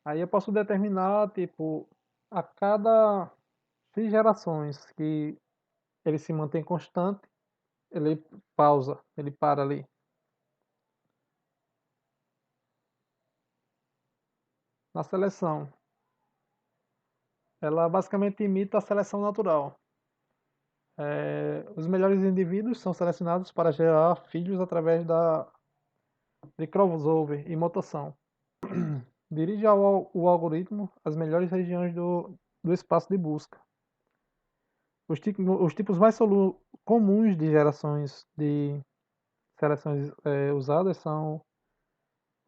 Aí eu posso determinar, tipo, a cada X gerações que ele se mantém constante, ele pausa, ele para ali. Na seleção, ela basicamente imita a seleção natural. Os melhores indivíduos são selecionados para gerar filhos através de crossover e mutação. Dirige o algoritmo às melhores regiões do espaço de busca. Os tipos mais comuns de gerações de seleções usadas são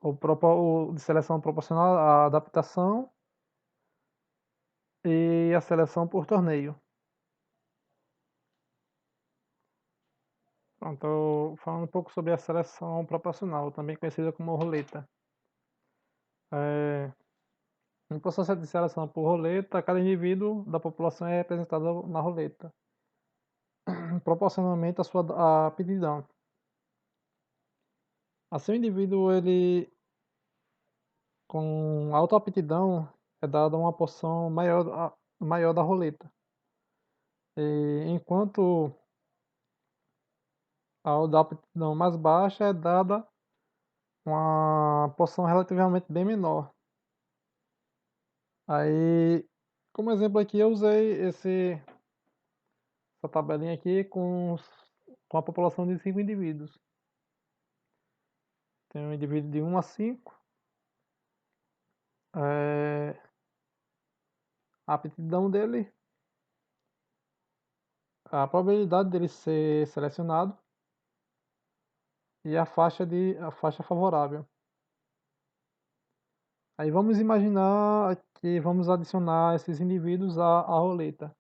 o de seleção proporcional à adaptação e a seleção por torneio. Pronto, falando um pouco sobre a seleção proporcional, também conhecida como roleta. É, no processo de seleção por roleta, cada indivíduo da população é representado na roleta, proporcionalmente à sua aptidão. Assim, o indivíduo ele, com alta aptidão é dada uma porção maior da roleta, enquanto a da aptidão mais baixa é dada uma porção relativamente bem menor. Aí, como exemplo aqui, eu usei essa tabelinha aqui com a população de 5 indivíduos. Tem um indivíduo de 1 a 5. A aptidão dele, a probabilidade dele ser selecionado e a faixa favorável. Aí vamos imaginar que vamos adicionar esses indivíduos à roleta.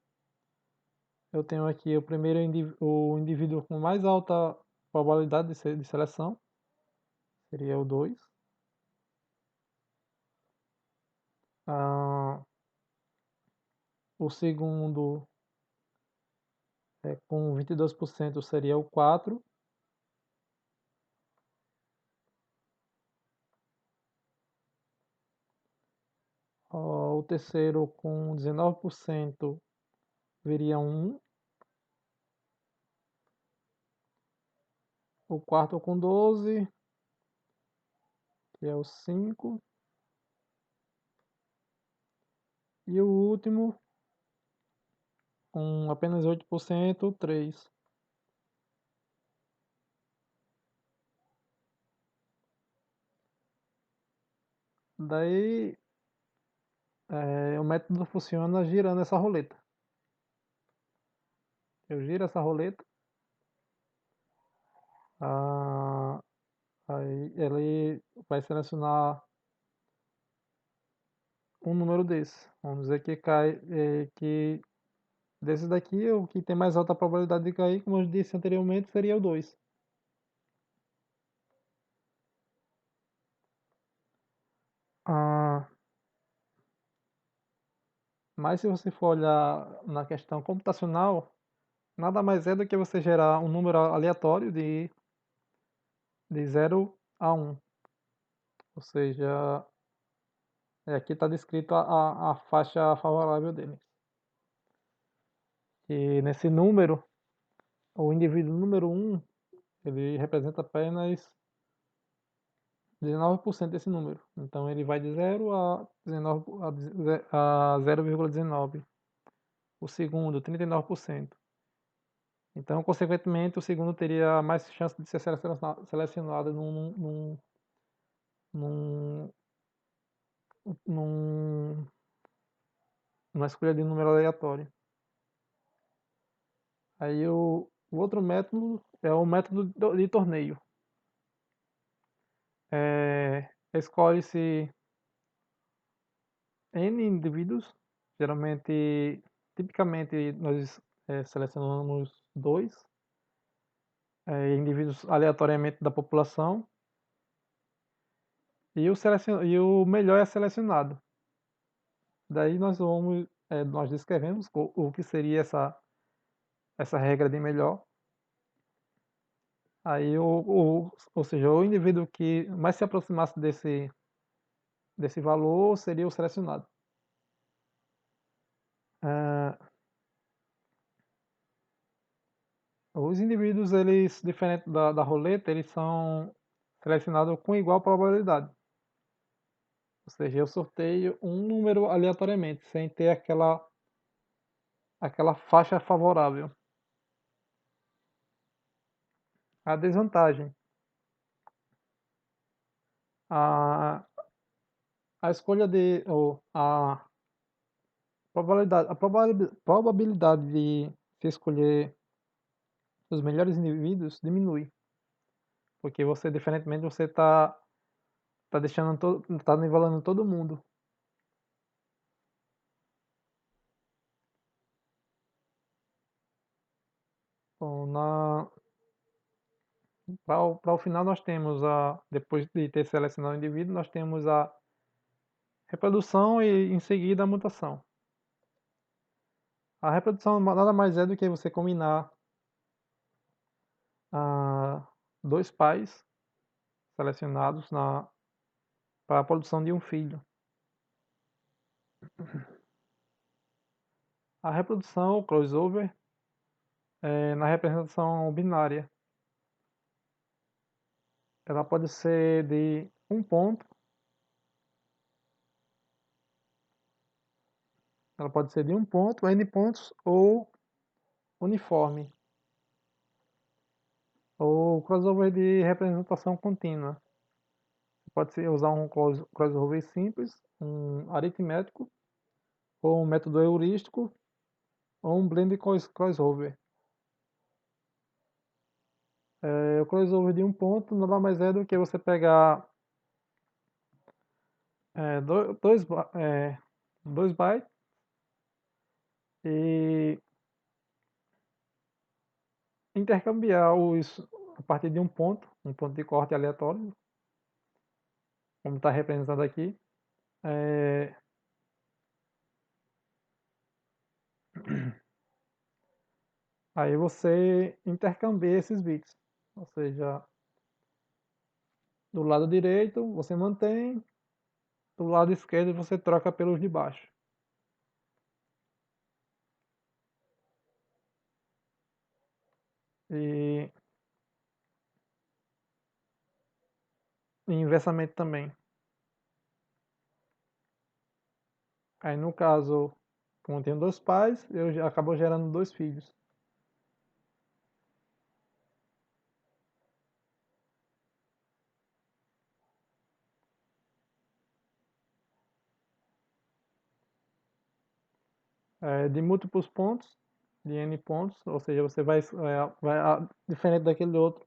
Eu tenho aqui o indivíduo com mais alta probabilidade de seleção, seria o 2. Ah, o segundo, com 22%, seria o 4. O terceiro, com 19%, viria um 1. O quarto, com 12, que é o 5. E o último, com apenas 8%, o 3. Daí O método funciona girando essa roleta. Eu giro essa roleta, ah, aí ele vai selecionar um número desse. Vamos dizer que cai, que desses daqui, o que tem mais alta probabilidade de cair, como eu disse anteriormente, seria o 2. Ah, mas se você for olhar na questão computacional, nada mais é do que você gerar um número aleatório de 0 a 1. Ou seja, aqui está descrito a faixa favorável dele. E nesse número, o indivíduo número 1, ele representa apenas 19% desse número. Então ele vai de 0 a 19, a 0,19. O segundo, 39%. Então, consequentemente, o segundo teria mais chance de ser selecionado num, num, numa escolha de número aleatório. Aí o outro método é o método de torneio. Escolhe-se N indivíduos, geralmente, tipicamente nós selecionamos dois indivíduos aleatoriamente da população e o melhor é selecionado. Daí nós descrevemos o que seria essa regra de melhor. Aí, ou seja, o indivíduo que mais se aproximasse desse valor seria o selecionado. Ah, os indivíduos, eles, diferente da roleta, eles são selecionados com igual probabilidade. Ou seja, eu sorteio um número aleatoriamente, sem ter aquela faixa favorável. A desvantagem. A, a escolha ou a probabilidade de se escolher os melhores indivíduos diminui. Porque você, diferentemente, você tá deixando tá nivelando todo mundo. Bom, para o final nós temos depois de ter selecionado o indivíduo, nós temos a reprodução e em seguida a mutação. A reprodução nada mais é do que você combinar dois pais selecionados para a produção de um filho. A reprodução, o crossover, na representação binária, ela pode ser de um ponto, N pontos ou uniforme, ou crossover de representação contínua. Pode usar um crossover simples, um aritmético, ou um método heurístico, ou um blend crossover. O crossover de um ponto nada mais é do que você pegar dois bytes e intercambiar a partir de um ponto de corte aleatório, como está representado aqui. Aí você intercambia esses bits, ou seja, do lado direito você mantém, do lado esquerdo você troca pelos de baixo. E, e inversamente também. Aí no caso, como eu tenho dois pais, eu acabo gerando dois filhos. de múltiplos pontos, de n pontos, ou seja, você diferente daquele outro,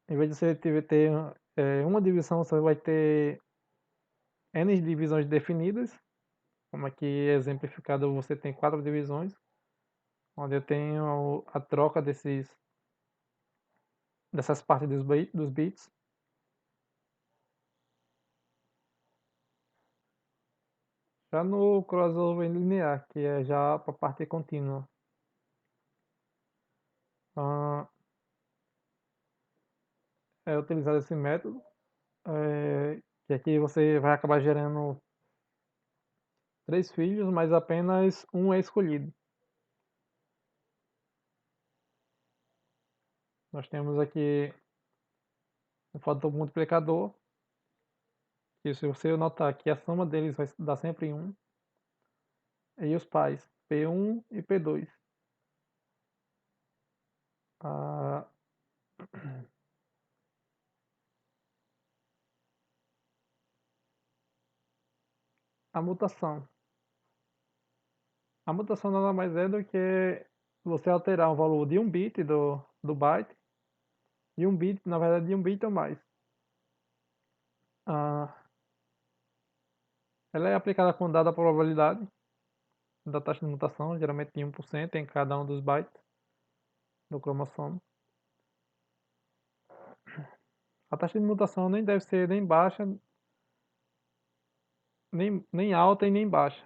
em vez de você ter uma divisão, você vai ter n divisões definidas, como aqui exemplificado, você tem 4 divisões, onde eu tenho a troca dessas partes dos bits. Já no crossover linear, que é já para a parte contínua, ah, é utilizado esse método, que aqui você vai acabar gerando 3 filhos, mas apenas um é escolhido. Nós temos aqui um fator multiplicador, que se você notar que a soma deles vai dar sempre 1, e os pais, P1 e P2. A, a mutação. A mutação nada mais é do que você alterar o valor de um bit do byte, e um bit, na verdade, de um bit ou mais. Ah, ela é aplicada com dada probabilidade da taxa de mutação, geralmente de 1% em cada um dos bytes do cromossomo. A taxa de mutação nem deve ser nem baixa, nem alta e nem baixa,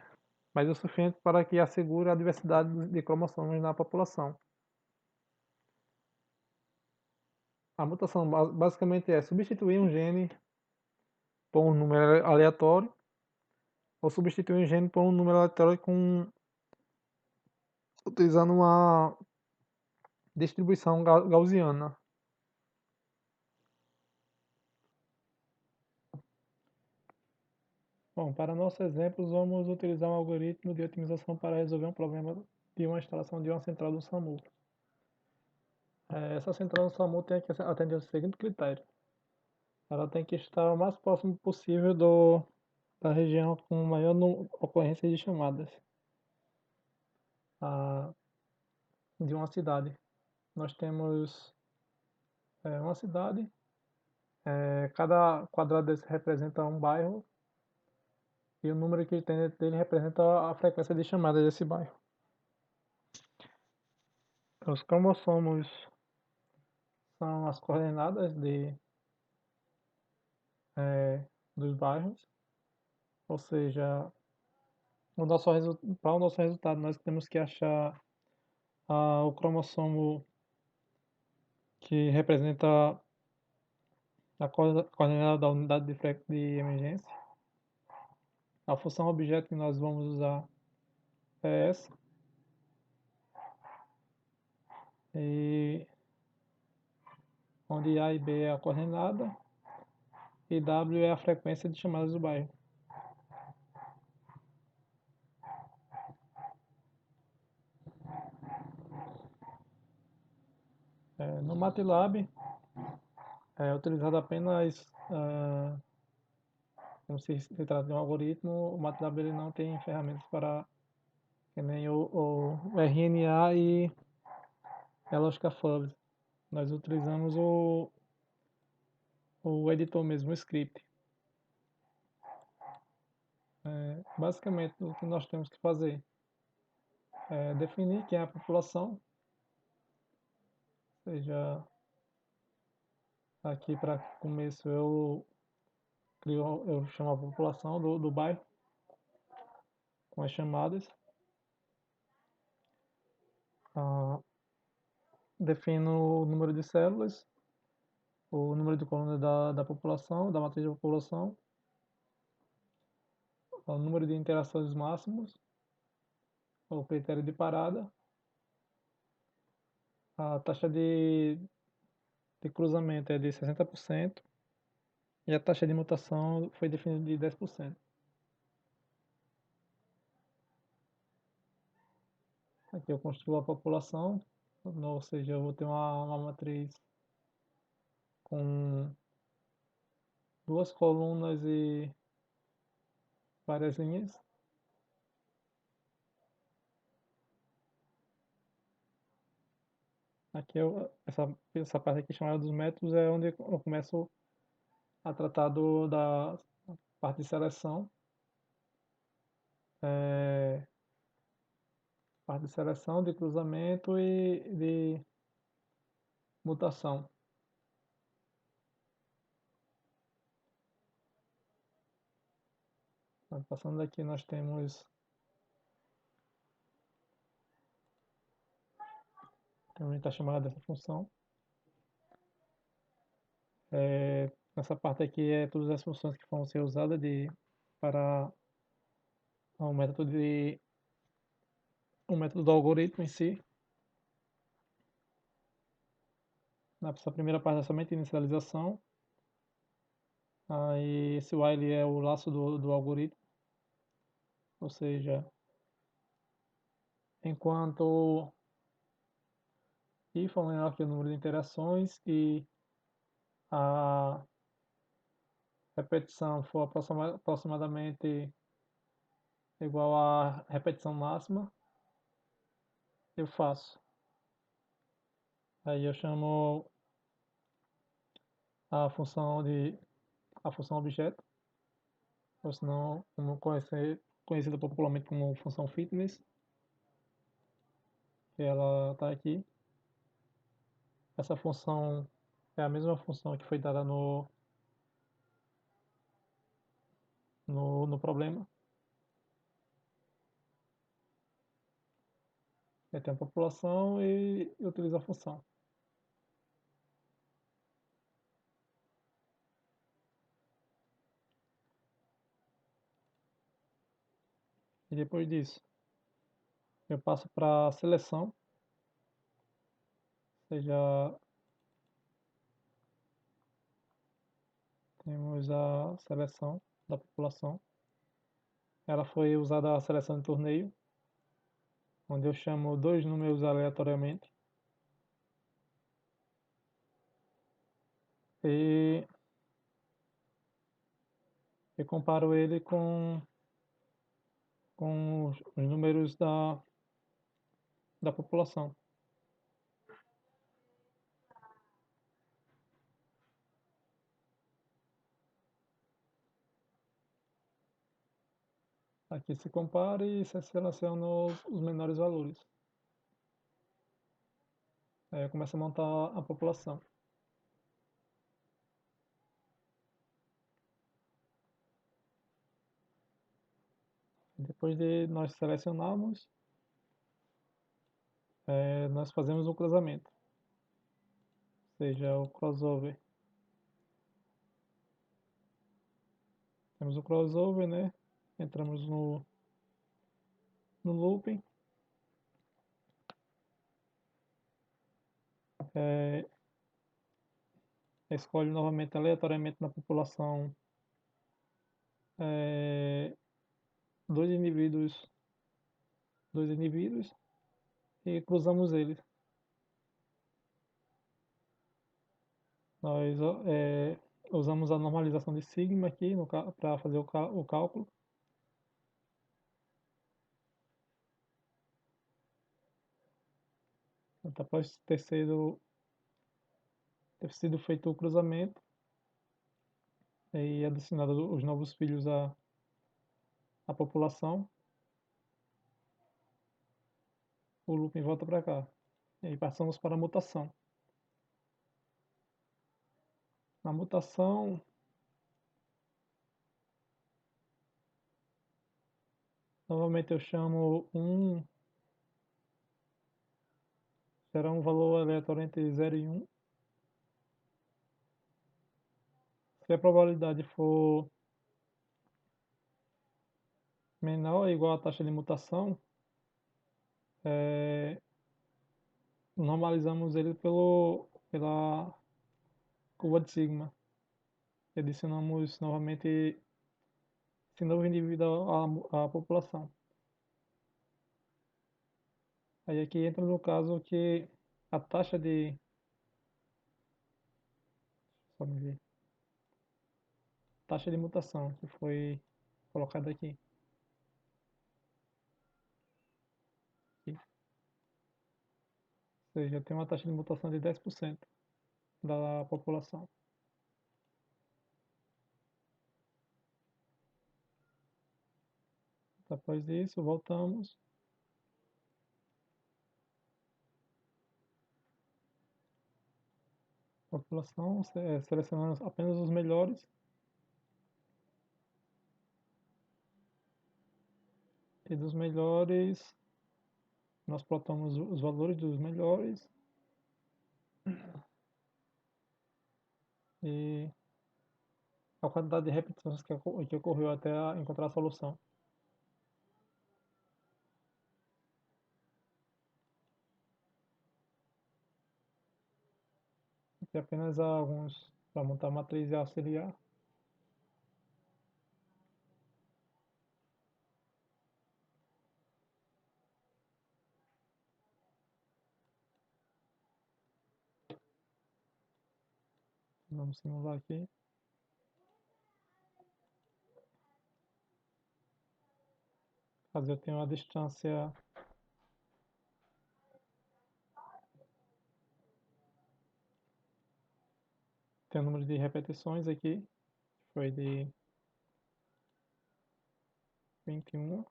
mas o suficiente para que assegure a diversidade de cromossomos na população. A mutação basicamente é substituir um gene por um número aleatório, ou substituir um gene por um número aleatório utilizando uma distribuição gaussiana. Bom, para nossos exemplos, vamos utilizar um algoritmo de otimização para resolver um problema de uma instalação de uma central do SAMU. Essa central do SAMU tem que atender o seguinte critério: ela tem que estar o mais próximo possível da região com maior ocorrência de chamadas de uma cidade. Nós temos uma cidade, cada quadrado desse representa um bairro, e o número que ele tem dele representa a frequência de chamadas desse bairro. Os cromossomos são as coordenadas dos bairros, ou seja, para o nosso resultado nós temos que achar o cromossomo que representa a coordenada da unidade de emergência. A função objeto que nós vamos usar é essa. E onde A e B é a coordenada e W é a frequência de chamadas do bairro. No MATLAB é utilizado apenas, como se trata de um algoritmo, o MATLAB ele não tem ferramentas para, que nem o RNA e a lógica Fuzzy. Nós utilizamos o editor mesmo, o script. Basicamente, o que nós temos que fazer é definir quem é a população, ou seja, aqui para começo eu chamo a população do bairro com as chamadas. Defino o número de células, o número de colunas da população, da matriz da população, o número de interações máximos, o critério de parada, a taxa de cruzamento é de 60% e a taxa de mutação foi definida de 10%. Aqui eu construo a população, ou seja, eu vou ter uma matriz com duas colunas e várias linhas. Aqui essa parte aqui chamada dos métodos é onde eu começo a tratar da parte de seleção, é, parte de seleção, de cruzamento e de mutação. Então, passando aqui nós temos está chamada dessa função. Essa parte aqui é todas as funções que vão ser usadas para o método o método do algoritmo em si. Nessa primeira parte é somente inicialização. Aí esse while é o laço do algoritmo, ou seja, enquanto i for menor que o número de interações e a repetição for aproximadamente igual à repetição máxima, eu faço. Aí eu chamo a função objeto, ou se não, como conhecida popularmente como função fitness, que ela está aqui. Essa função é a mesma função que foi dada no problema. Tem a população e utiliza a função. E depois disso, eu passo para a seleção, ou seja, temos a seleção da população. Ela foi usada a seleção de torneio, onde eu chamo dois números aleatoriamente e, e comparo ele com os números da população. Aqui se compara e se seleciona os menores valores. Aí eu começo a montar a população. Depois de nós selecionarmos, nós fazemos o cruzamento, ou seja, o crossover. Temos o crossover, né? Entramos no looping. Escolhe novamente aleatoriamente na população é, dois indivíduos, dois indivíduos e cruzamos eles. Nós usamos a normalização de sigma aqui para fazer o cálculo. Então, após ter sido feito o cruzamento e adicionado os novos filhos à população, o looping volta para cá. E aí passamos para a mutação. Na mutação, novamente eu chamo será um valor aleatório entre 0 e 1. Se a probabilidade for menor ou igual à taxa de mutação, é, normalizamos ele pela curva de sigma. E adicionamos novamente esse novo indivíduo à população. Aí aqui entra no caso que a taxa de. Só me ver. Taxa de mutação que foi colocada aqui. seja, tem uma taxa de mutação de 10% da população. Após isso, voltamos. População, selecionamos apenas os melhores. E dos melhores, nós plotamos os valores dos melhores. E a quantidade de repetições que ocorreu até encontrar a solução. Aqui apenas alguns para montar a matriz e auxiliar. Vamos simular aqui. Caso eu tenha uma distância tem o número de repetições aqui, foi de 21,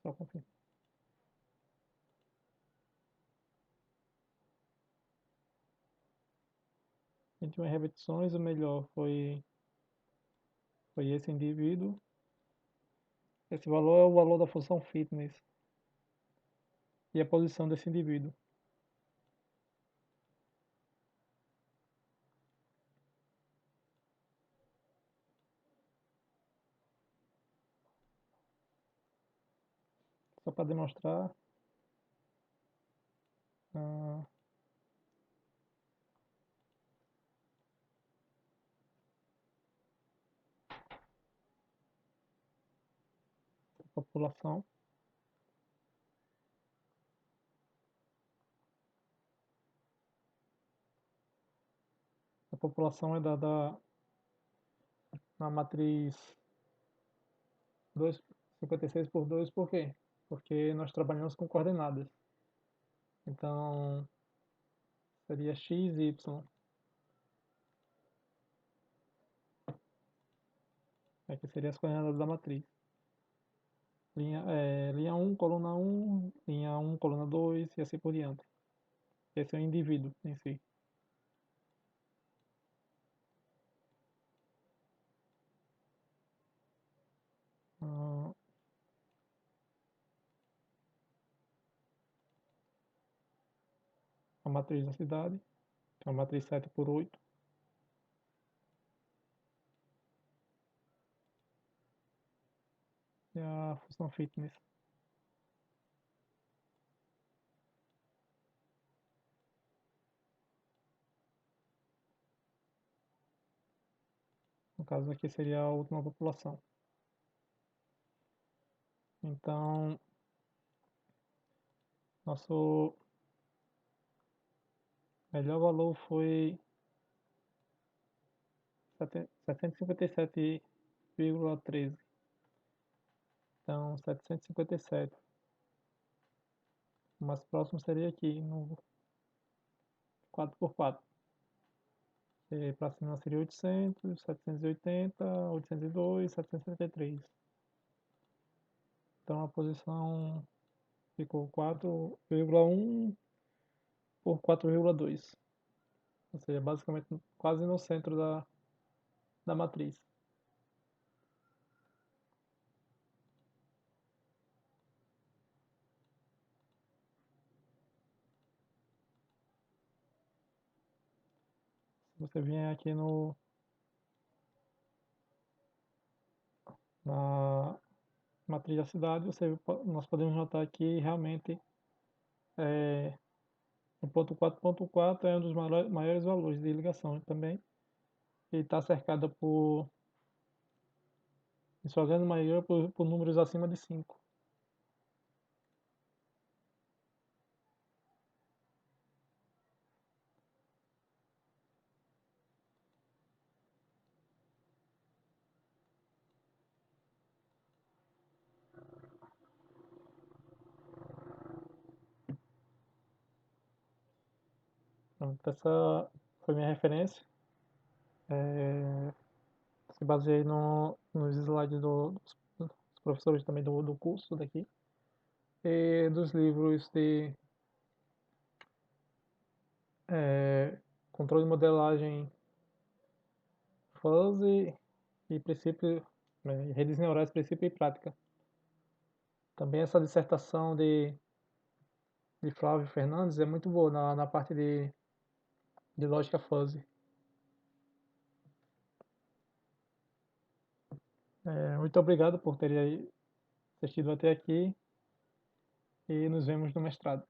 só confirmar. 21 repetições, o melhor foi esse indivíduo. Esse valor é o valor da função fitness e a posição desse indivíduo. Só para demonstrar a população. A população é dada na matriz 56 por 2, por quê? Porque nós trabalhamos com coordenadas. Então, seria x, y. Aqui seria as coordenadas da matriz. Linha 1, coluna 1, linha 1, coluna 2 e assim por diante. Esse é o indivíduo em si. Ah, a matriz da cidade, que é a matriz 7 por 8. E a função fitness. No caso aqui seria a última população. Então, nosso melhor valor foi 757,13. Então, 757. O mais próximo seria aqui, no 4x4. Para cima seria 800, 780, 802, 773. Então a posição ficou 4,1 por 4,2. Ou seja, basicamente quase no centro da matriz. Se você vier aqui na matriz da cidade, nós podemos notar que realmente o ponto 4.4 é um dos maiores valores de ligação também. E está cercada em sua grande maioria, por números acima de 5. Pronto, essa foi minha referência. Se baseei nos slides dos professores também do curso daqui e dos livros de controle de modelagem fuzzy e princípio, redes neurais, princípio e prática. Também essa dissertação de Flávio Fernandes é muito boa na parte de lógica fuzzy. Muito obrigado por ter assistido até aqui e nos vemos no mestrado.